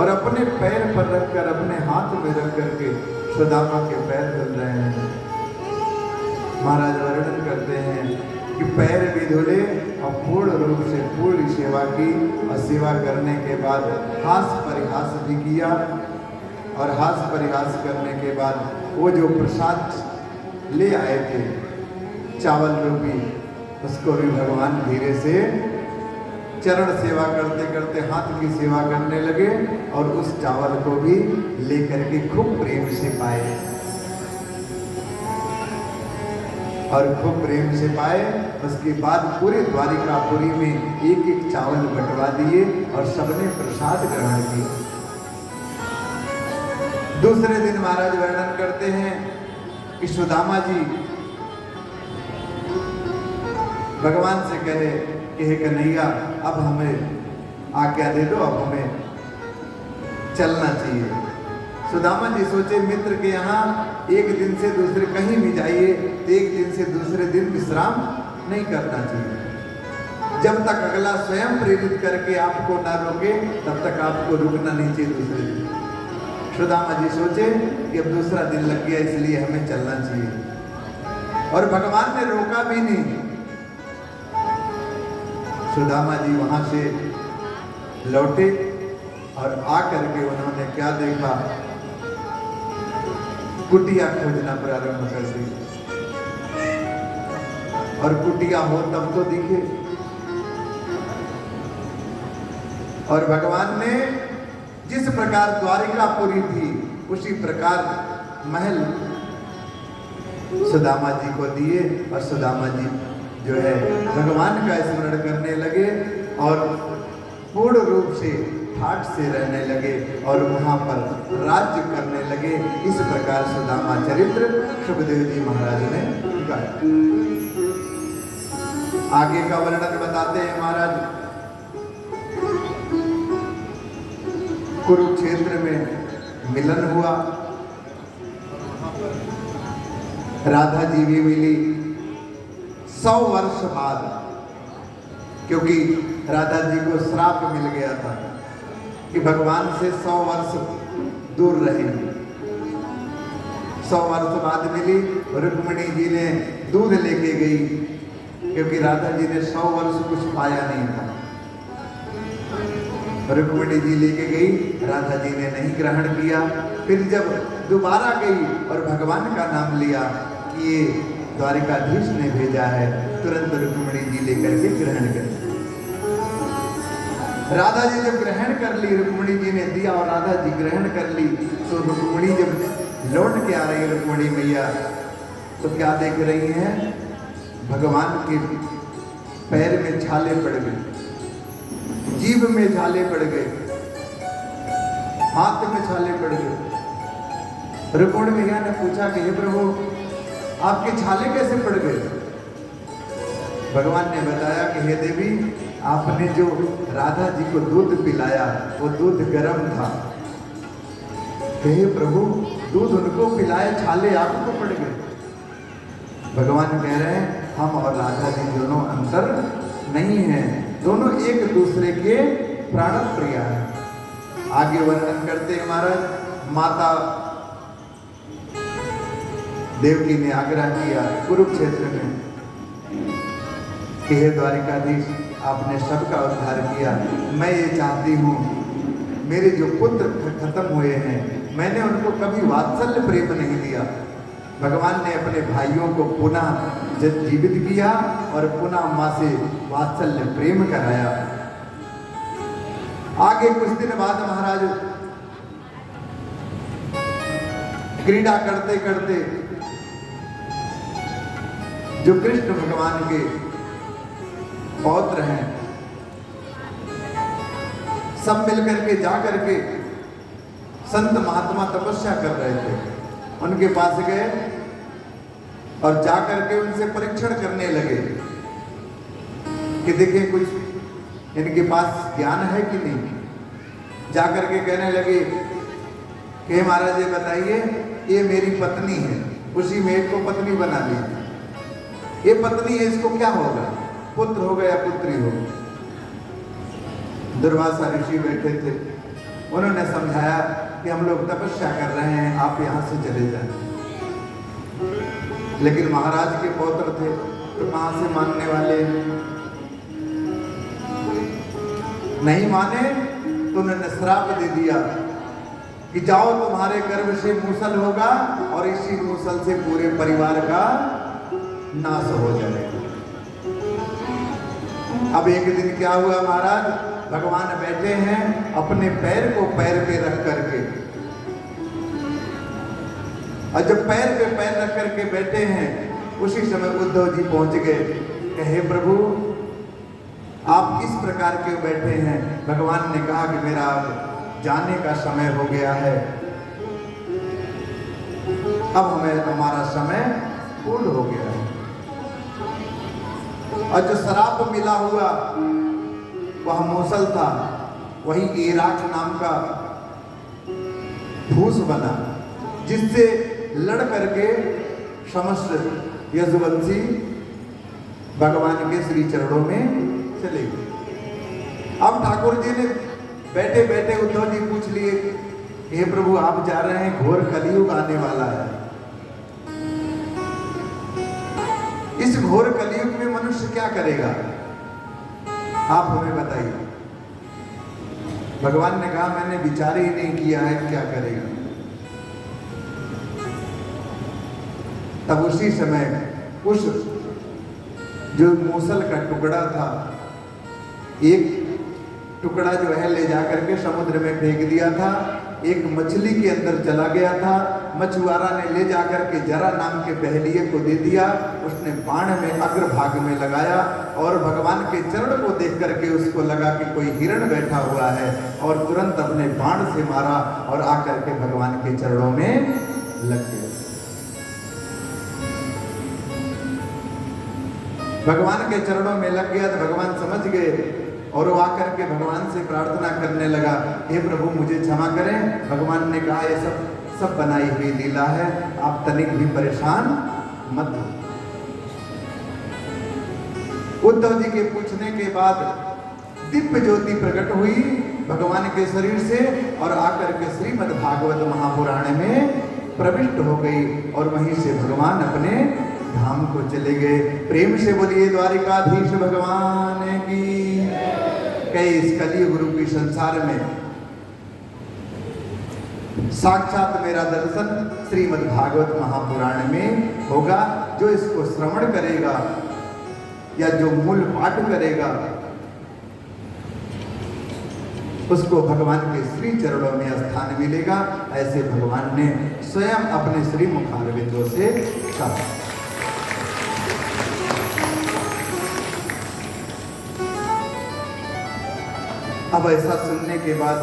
और अपने पैर पर रखकर अपने हाथ में रख करके सुदामा के पैर धुल रहे हैं। महाराज वर्णन करते हैं कि पैर भी धुले और पूर्ण रूप से पूरी सेवा की और सेवा करने के बाद हास परिहास भी किया और हास परिहास करने के बाद वो जो प्रसाद ले आए थे चावल रूपी उसको भी भगवान धीरे से चरण सेवा करते करते हाथ की सेवा करने लगे और उस चावल को भी लेकर के खूब प्रेम से पाए और खूब प्रेम से पाए। उसके बाद पूरे द्वारिकापुरी में एक एक चावल बंटवा दिए और सबने प्रसाद ग्रहण किया। दूसरे दिन महाराज वर्णन करते हैं कि सुदामा जी भगवान से कहे कि हे कन्हैया अब हमें आज्ञा दे दो, अब हमें चलना चाहिए। सुदामा जी सोचे मित्र के यहाँ एक दिन से दूसरे कहीं भी जाइए तो एक दिन से दूसरे दिन विश्राम नहीं करना चाहिए। जब तक अगला स्वयं प्रेरित करके आपको ना रोके तब तक आपको रुकना नहीं चाहिए दूसरे दिन। सुदामा जी सोचे कि अब दूसरा दिन लग गया इसलिए हमें चलना चाहिए और भगवान ने रोका भी नहीं। सुदामा जी वहां से लौटे और आकर के उन्होंने क्या देखा, कुटिया खोजना प्रारंभ कर दी और कुटिया हो तब तो दिखे। और भगवान ने जिस प्रकार द्वारिकापुरी थी उसी प्रकार महल सुदामा जी को दिए और सुदामा जी जो है भगवान का स्मरण करने लगे और पूर्ण रूप से ठाट से रहने लगे और वहां पर राज्य करने लगे। इस प्रकार सुदामा चरित्र सुखदेव जी महाराज ने गाया। आगे का वर्णन बताते हैं महाराज। कुरुक्षेत्र में मिलन हुआ, राधा जी भी मिली 100 वर्ष बाद, क्योंकि राधा जी को श्राप मिल गया था कि भगवान से 100 वर्ष दूर रहेंगे। 100 वर्ष बाद मिली। रुक्मिणी जी ने दूध लेके गई क्योंकि राधा जी ने 100 वर्ष कुछ पाया नहीं था। रुक्मिणी जी लेके गई, राधा जी ने नहीं ग्रहण किया। फिर जब दोबारा गई और भगवान का नाम लिया कि ये द्वारिकाधीश ने भेजा है, तुरंत रुक्मिणी जी लेकर के ग्रहण कर। राधा जी जब ग्रहण कर ली, रुक्मिणी जी ने दिया और राधा जी ग्रहण कर ली, तो रुक्मिणी जब लौट के आ रही रुक्मिणी मैया तो क्या देख रही हैं, भगवान के पैर में छाले पड़ गए, जीभ में छाले पड़ गए, हाथ में छाले पड़ गए। रुक्मिणी मैया ने पूछा कि हे प्रभु आपके छाले कैसे पड़ गए? भगवान ने बताया कि हे देवी आपने जो राधा जी को दूध पिलाया वो दूध गर्म था। हे प्रभु दूध उनको पिलाए, छाले आपको पड़ गए। भगवान कह रहे हैं हम और राधा जी दोनों अंतर नहीं हैं, दोनों एक दूसरे के प्राण प्रिया है। आगे वर्णन करते हैं महाराज, माता देवकी ने आग्रह किया कुरुक्षेत्र में कि हे द्वारिकाधीश, आपने सबका उद्धार किया, मैं ये चाहती हूँ मेरे जो पुत्र खत्म हुए हैं, मैंने उनको कभी वात्सल्य प्रेम नहीं दिया। भगवान ने अपने भाइयों को पुनः जीवित किया और पुनः माँ से वात्सल्य प्रेम कराया। आगे कुछ दिन बाद महाराज क्रीड़ा करते करते जो कृष्ण भगवान के पौत्र हैं, सब मिलकर के जाकर के संत महात्मा तपस्या कर रहे थे, उनके पास गए और जाकर के उनसे परीक्षण करने लगे कि देखें कुछ इनके पास ज्ञान है कि नहीं। जाकर के कहने लगे कि महाराज ये बताइए, ये मेरी पत्नी है, उसी में एक को पत्नी बना ली, ये पत्नी है, इसको क्या होगा, पुत्र होगा या पुत्री होगी। दुर्वासा ऋषि बैठे थे, उन्होंने समझाया कि हम लोग तपस्या कर रहे हैं, आप यहाँ से चले जाएं। लेकिन महाराज के पौत्र थे तो कहाँ से मानने वाले, नहीं माने तो उन्होंने श्राप दे दिया कि जाओ तुम्हारे गर्भ से मूसल होगा और इसी मूसल से पूरे परिवार का नाश हो जाएगा। अब एक दिन क्या हुआ महाराज, भगवान बैठे हैं अपने पैर को पैर पे रख करके, और जब पैर पे पैर रख करके बैठे हैं, उसी समय उद्धव जी पहुंच गए कि हे प्रभु, आप इस प्रकार के बैठे हैं। भगवान ने कहा कि मेरा अब जाने का समय हो गया है, अब हमें हमारा समय पूर्ण हो गया है। और जो श्राप मिला हुआ वह मूसल था, वही एराक नाम का फूस बना, जिससे लड़ करके समस्त यजुवंशी भगवान के श्री चरणों में चले गए। अब ठाकुर जी ने बैठे बैठे उद्धव जी पूछ लिए, हे प्रभु आप जा रहे हैं, घोर कलयुग आने वाला है, इस घोर कलयुग में मनुष्य क्या करेगा, आप हमें बताइए। भगवान ने कहा मैंने विचार ही नहीं किया है क्या करेगा। तब उसी समय उस जो मूसल का टुकड़ा था, एक टुकड़ा जो है ले जाकर के समुद्र में फेंक दिया था, एक मछली के अंदर चला गया था, मछुआरा ने ले जाकर के जरा नाम के बहलिए को दे दिया, उसने बाण में अग्रभाग में लगाया और भगवान के चरण को देख करके उसको लगा कि कोई हिरण बैठा हुआ है, और तुरंत अपने बाण से मारा और आकर के भगवान के चरणों में लग गया। भगवान के चरणों में लग गया तो भगवान समझ गए और वो आकर के भगवान से प्रार्थना करने लगा, हे प्रभु मुझे क्षमा करें। भगवान ने कहा ये सब बनाई हुई लीला है, आप तनिक भी परेशान मत हो। उद्धव जी के पूछने के बाद दिव्य ज्योति प्रकट हुई भगवान के शरीर से और आकर के श्रीमद् भागवत महापुराण में प्रविष्ट हो गई और वहीं से भगवान अपने धाम को चले गए। प्रेम से बोलिए द्वारिकाधीश भगवान की। कई इस कलियुग रूपी संसार में साक्षात मेरा दर्शन श्रीमद् भागवत महापुराण में होगा। जो इसको श्रवण करेगा या जो मूल पाठ करेगा उसको भगवान के श्री चरणों में स्थान मिलेगा। ऐसे भगवान ने स्वयं अपने श्री मुखारविंदों से कहा। अब ऐसा सुनने के बाद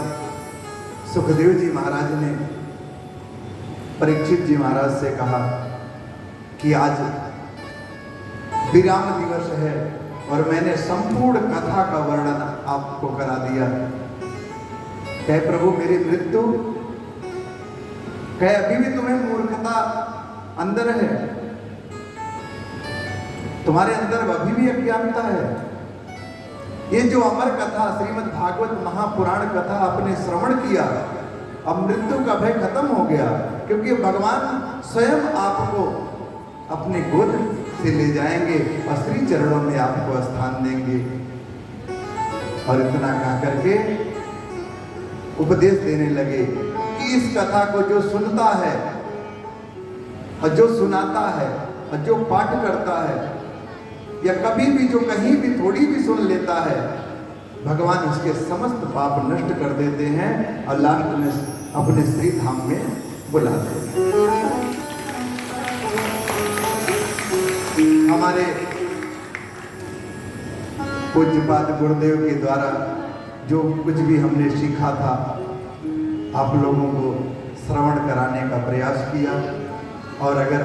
सुखदेव जी महाराज ने परीक्षित जी महाराज से कहा कि आज विराम दिवस है और मैंने संपूर्ण कथा का वर्णन आपको करा दिया। कहे प्रभु मेरी मृत्यु, कहे अभी भी तुम्हें मूर्खता अंदर है, तुम्हारे अंदर अभी भी अज्ञानता है। ये जो अमर कथा श्रीमद् भागवत महापुराण कथा आपने श्रवण किया, अब मृत्यु का भय खत्म हो गया, क्योंकि भगवान स्वयं आपको अपने गोद से ले जाएंगे और श्री चरणों में आपको स्थान देंगे। और इतना कह करके उपदेश देने लगे कि इस कथा को जो सुनता है और जो सुनाता है और जो पाठ करता है, या कभी भी जो कहीं भी थोड़ी भी सुन लेता है, भगवान उसके समस्त पाप नष्ट कर देते हैं और लास्ट में अपने श्री धाम में बुलाते हैं। हमारे पूज्यपाद गुरुदेव के द्वारा जो कुछ भी हमने सीखा था, आप लोगों को श्रवण कराने का प्रयास किया, और अगर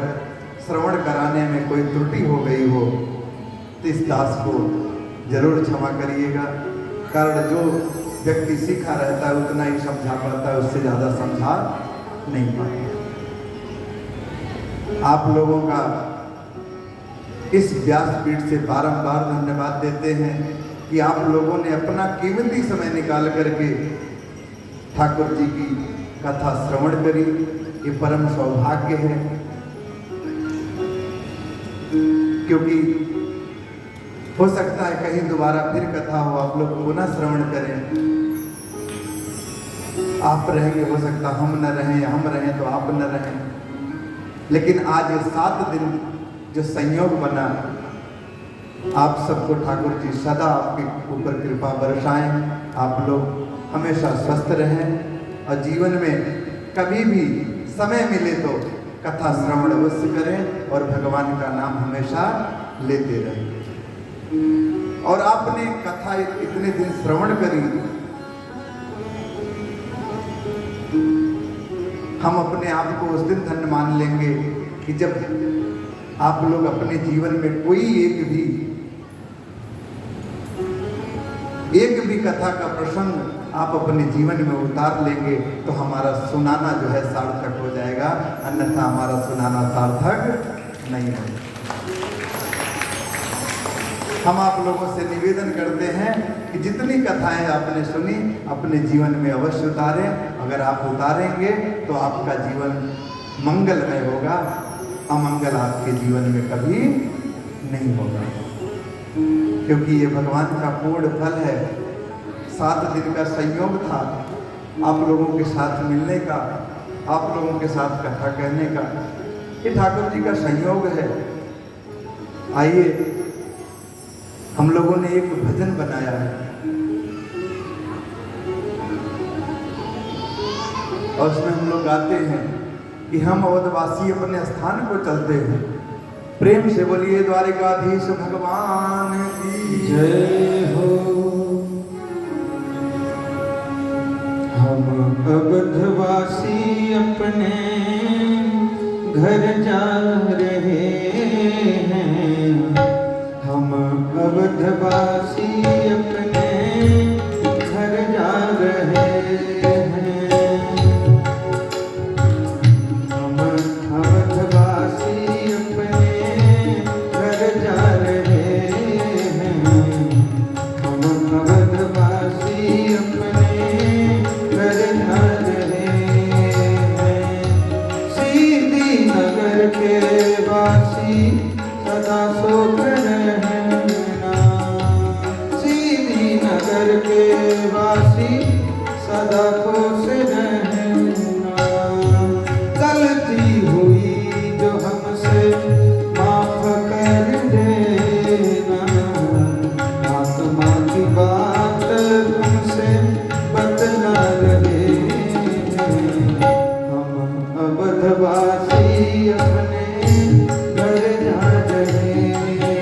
श्रवण कराने में कोई त्रुटि हो गई हो तो इस दास को जरूर क्षमा करिएगा, कारण जो व्यक्ति सीखा रहता है उतना ही समझा पाता है, उससे ज़्यादा समझा नहीं पाता। आप लोगों का इस व्यासपीठ से बारंबार धन्यवाद देते हैं कि आप लोगों ने अपना कीमती समय निकाल करके ठाकुर जी की कथा श्रवण करी। ये परम सौभाग्य है, क्योंकि हो सकता है कहीं दोबारा फिर कथा हो, आप लोग पुनः श्रवण करें, आप रहेंगे, हो सकता हम न रहें, हम रहें तो आप न रहें, लेकिन आज ये 7 दिन जो संयोग बना, आप सबको ठाकुर जी सदा आपके ऊपर कृपा बरसाएं, आप लोग हमेशा स्वस्थ रहें और जीवन में कभी भी समय मिले तो कथा श्रवण अवश्य करें और भगवान का नाम हमेशा लेते रहें। और आपने कथा इतने दिन श्रवण करी, हम अपने आप को उस दिन धन्य मान लेंगे कि जब आप लोग अपने जीवन में कोई एक भी कथा का प्रसंग आप अपने जीवन में उतार लेंगे तो हमारा सुनाना जो है सार्थक हो जाएगा, अन्यथा हमारा सुनाना सार्थक नहीं होगा। हम आप लोगों से निवेदन करते हैं कि जितनी कथाएं आपने सुनी अपने जीवन में अवश्य उतारें। अगर आप उतारेंगे तो आपका जीवन मंगलमय होगा, अमंगल आपके जीवन में कभी नहीं होगा, क्योंकि ये भगवान का पूर्ण फल है। 7 दिन का संयोग था आप लोगों के साथ मिलने का, आप लोगों के साथ कथा कहने का, ये ठाकुर जी का संयोग है। आइए, हम लोगों ने एक भजन बनाया है और उसमें हम लोग गाते हैं कि हम अवधवासी अपने स्थान को चलते हैं। प्रेम से बोलिए द्वारिकाधीश भगवान की जय हो। हम अवधवासी अपने घर जा रहे हैं, हम अवधवासी अपने घर जा रहे हैं, हम अवधवासी अपने घर जा रहे हैं, हम अवधवासी अपने घर जा रहे हैं। सीधी नगर के वासी सदा सुख रहना, सीधी नगर के वासी सदा खुश रहना। गलती हुई जो हमसे माफ कर देना, आत्मा की बात तुमसे बतला रहे हैं। हम अवधवासी अपने घर जा रहे हैं।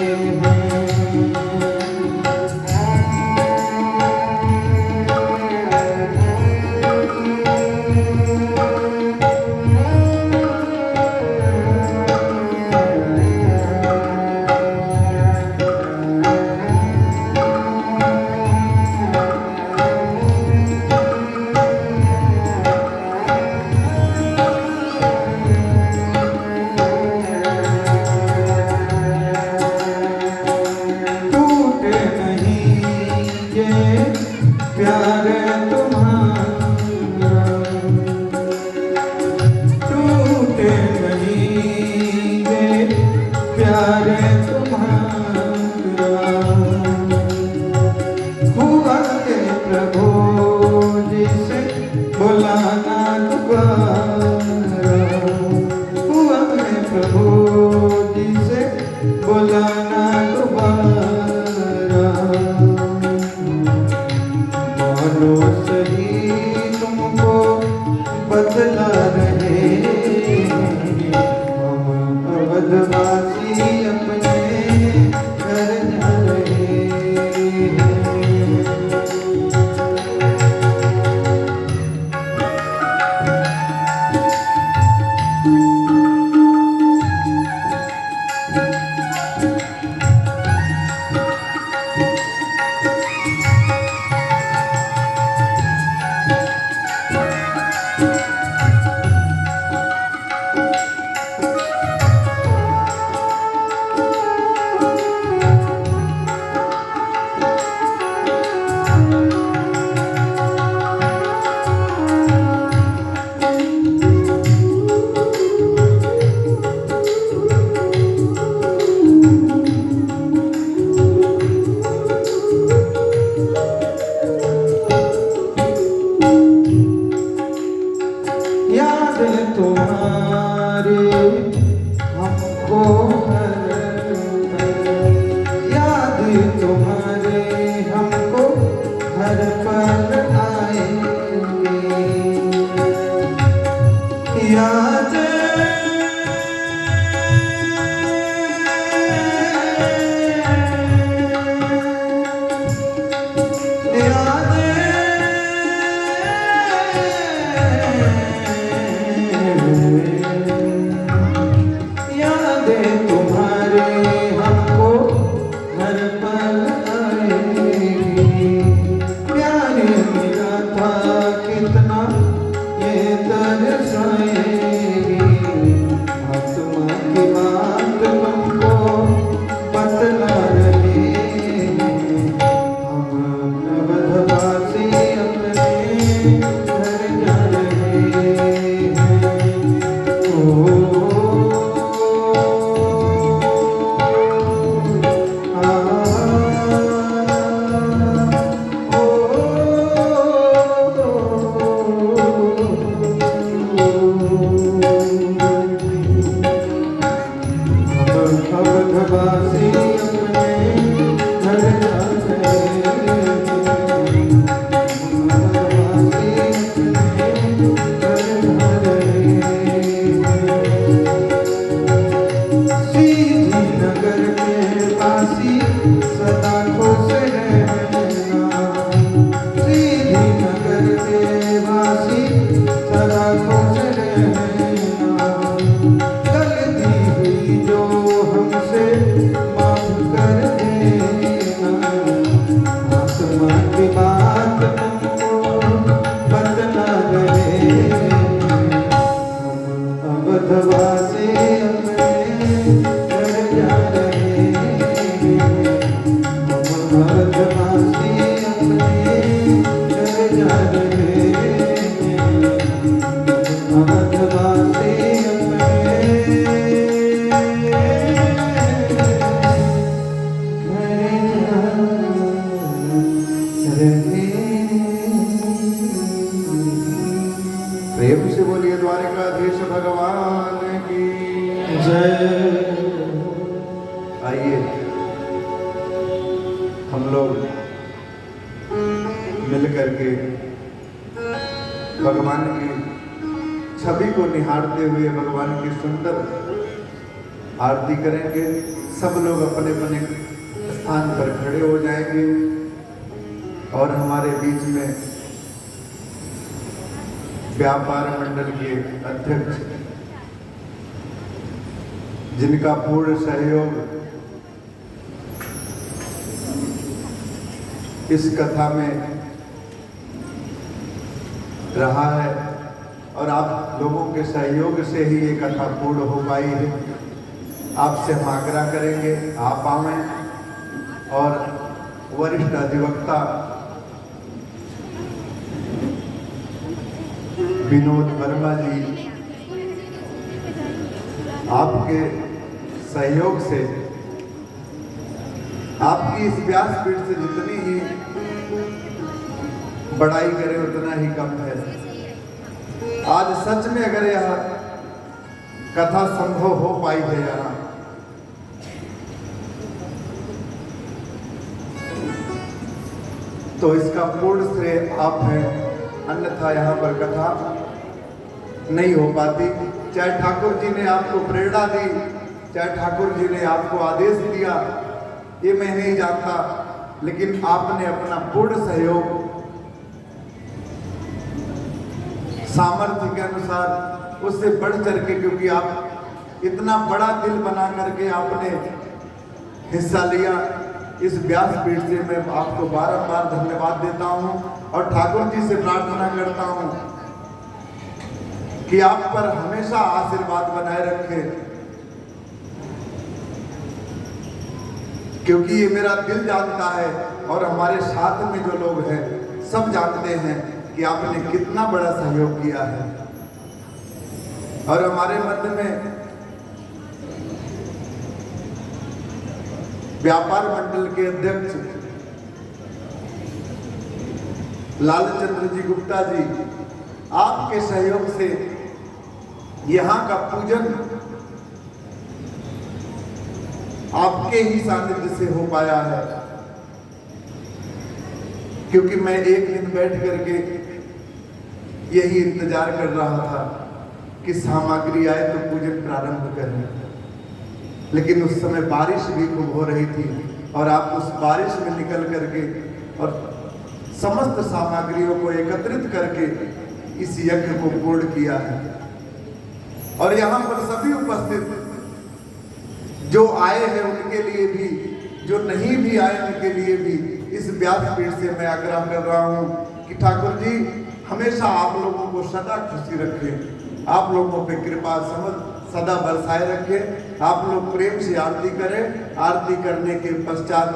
बुलाना दोबारा, मानो सही तुमको बदला रहे हम अवधवासी अपने घर जा रहे हैं। तुम्हारे हमको हर पल, याद तुम्हारे हमको हर पल आएंगे, याद प्रेम से बोलिए द्वारिकाधीश भगवान की जय। आइए हम लोग मिल करके भगवान की छवि को निहारते हुए भगवान की सुंदर आरती करेंगे। सब लोग अपने अपने स्थान पर खड़े हो जाएंगे और हमारे बीच में व्यापार मंडल के अध्यक्ष, जिनका पूर्ण सहयोग इस कथा में रहा है और आप लोगों के सहयोग से ही ये कथा पूर्ण हो पाई है। आपसे हम आग्रह करेंगे आप आवें और वरिष्ठ अधिवक्ता विनोद वर्मा जी, आपके सहयोग से, आपकी इस व्यासपीठ से जितनी ही बड़ाई करें उतना ही कम है। आज सच में अगर यह कथा संभव हो पाई है यहाँ, तो इसका पूर्ण श्रेय आप हैं, अन्यथा यहाँ पर कथा नहीं हो पाती। चाहे ठाकुर जी ने आपको प्रेरणा दी, चाहे ठाकुर जी ने आपको आदेश दिया, ये मैं नहीं जानता, लेकिन आपने अपना पूर्ण सहयोग सामर्थ्य के अनुसार उससे बढ़ चढ़ के, क्योंकि आप इतना बड़ा दिल बना करके आपने हिस्सा लिया, इस व्यासपीठ से मैं आपको बारंबार धन्यवाद देता हूं और ठाकुर जी से प्रार्थना करता हूं कि आप पर हमेशा आशीर्वाद बनाए रखे, क्योंकि ये मेरा दिल जानता है और हमारे साथ में जो लोग हैं सब जानते हैं कि आपने कितना बड़ा सहयोग किया है। और हमारे मध्य में व्यापार मंडल के अध्यक्ष लालचंद्र जी गुप्ता जी, आपके सहयोग से यहाँ का पूजन आपके ही सानिध्य से हो पाया है, क्योंकि मैं एक दिन बैठ करके यही इंतजार कर रहा था कि सामग्री आए तो पूजन प्रारंभ करें, लेकिन उस समय बारिश भी खूब हो रही थी और आप उस बारिश में निकल करके और समस्त सामग्रियों को एकत्रित करके इस यज्ञ को पूर्ण किया है। और यहाँ पर सभी उपस्थित जो आए हैं उनके लिए भी, जो नहीं भी आए उनके लिए भी इस व्यासपीठ से मैं आग्रह कर रहा हूँ कि ठाकुर जी हमेशा आप लोगों को सदा खुशी रखें, आप लोगों पे कृपा समझ सदा बरसाए रखें। आप लोग प्रेम से आरती करें। आरती करने के पश्चात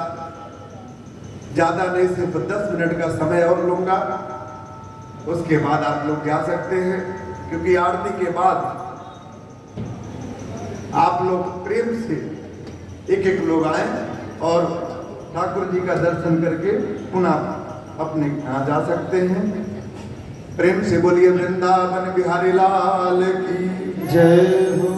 ज़्यादा नहीं, सिर्फ 10 मिनट का समय और लूँगा, उसके बाद आप लोग जा सकते हैं, क्योंकि आरती के बाद आप लोग प्रेम से एक एक लोग आए और ठाकुर जी का दर्शन करके पुनः अपने यहाँ जा सकते हैं। प्रेम से बोलिए वृंदावन बिहारी लाल की जय हो।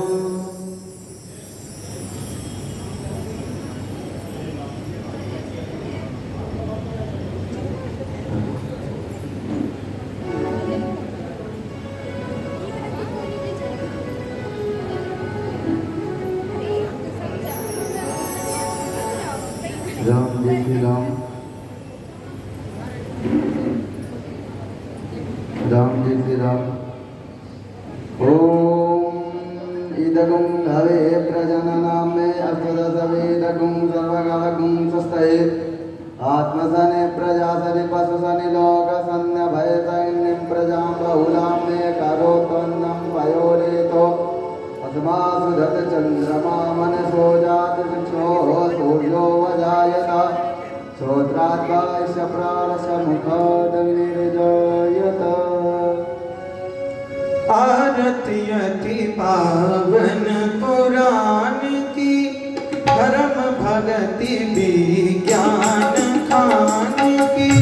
राम जय श्री राम, राम जय श्री राम। ओम इदगुं हवे प्रजननामे अष्टदशवेदगुं सर्वकालगुं स्वस्तये आत्मसने प्रजासने पशुसने लोकसन्नभयसैन्यं प्रजां बहुलां मे करोत्वन्नं पयोरेतो अस्मासुधत चन्द्रमा मनसो जातचक्षुः सूर्यो वजायत श्रोत्राद्वास्य प्राणस्य मुखादग्निर्जायत। आरती अति पावन पुराण की, धर्म भगति विज्ञान खान की।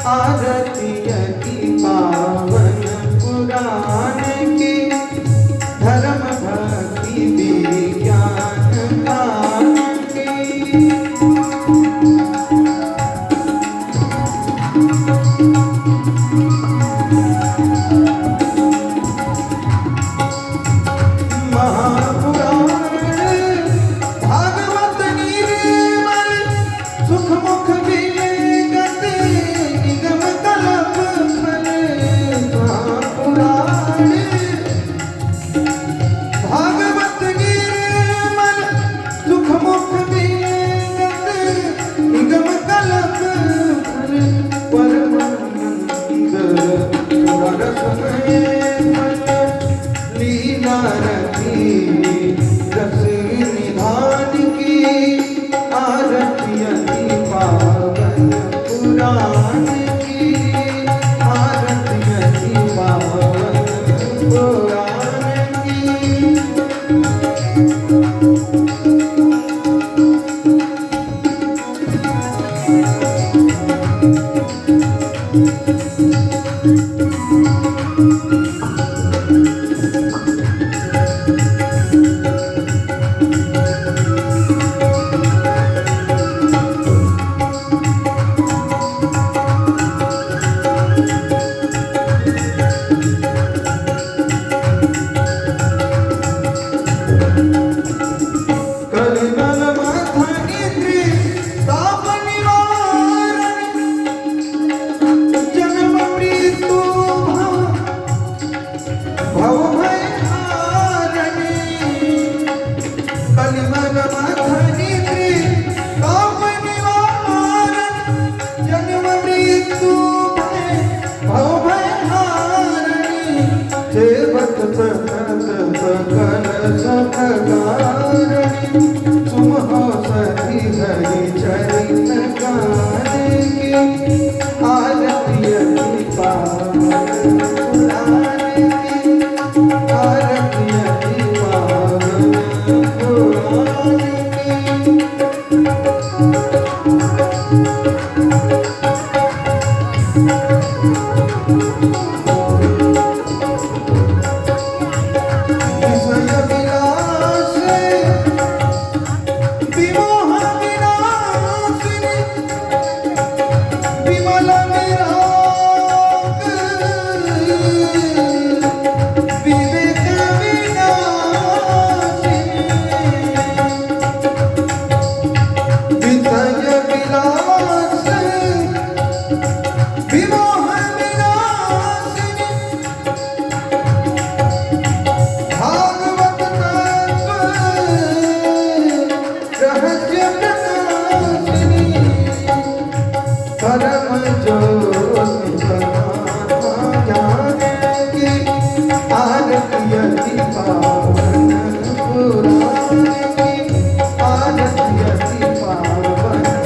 आरती अति पावन पुराण की, धर्म भक्ति विज्ञान खान की। महापुराण भागवत निर्मल चरित गान की आरती अति पावन पुराण की आरती अति पावन पुराण की। पावन पुराण की आरती अति पावन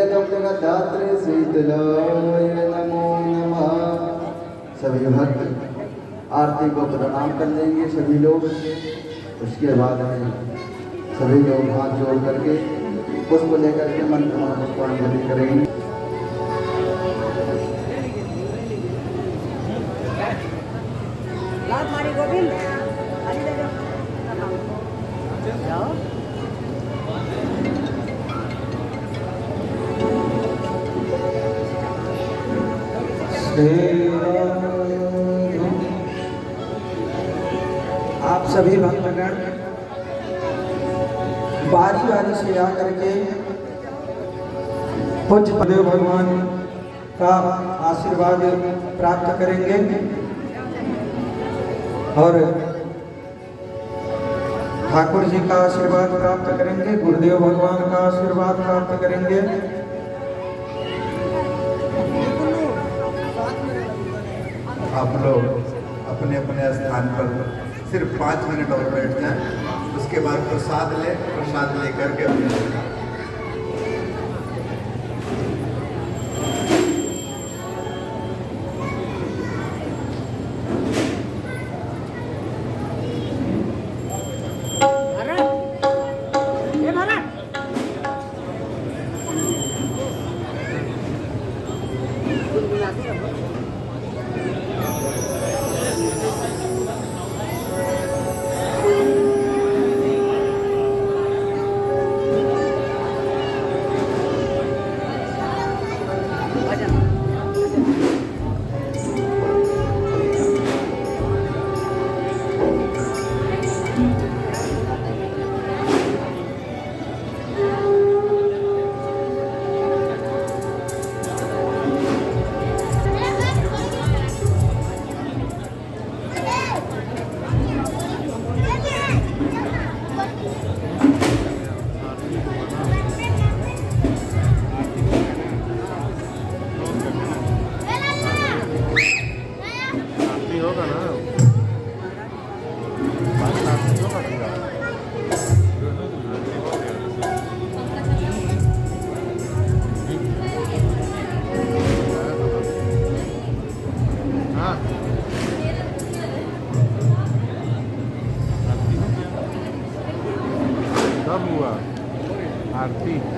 जगम जगद्धात्रे शीतलाय नमो नमः। सभी भक्त आरती को प्रणाम कर लेंगे सभी लोग। उसके बाद में सभी लोग हाथ जोड़ करके पुष्प लेकर के मंत्र में पुष्पांजलि करेंगे। गोविंद आप सभी भक्तगण बारी बारी से आकर के पूज्य पदेव भगवान का आशीर्वाद प्राप्त करेंगे और ठाकुर जी का आशीर्वाद प्राप्त करेंगे, गुरुदेव भगवान का आशीर्वाद प्राप्त करेंगे। आप लोग अपने अपने स्थान पर सिर्फ 5 मिनट और बैठ जाएं, उसके बाद प्रसाद लेकर के अपने कब हुआ आरती?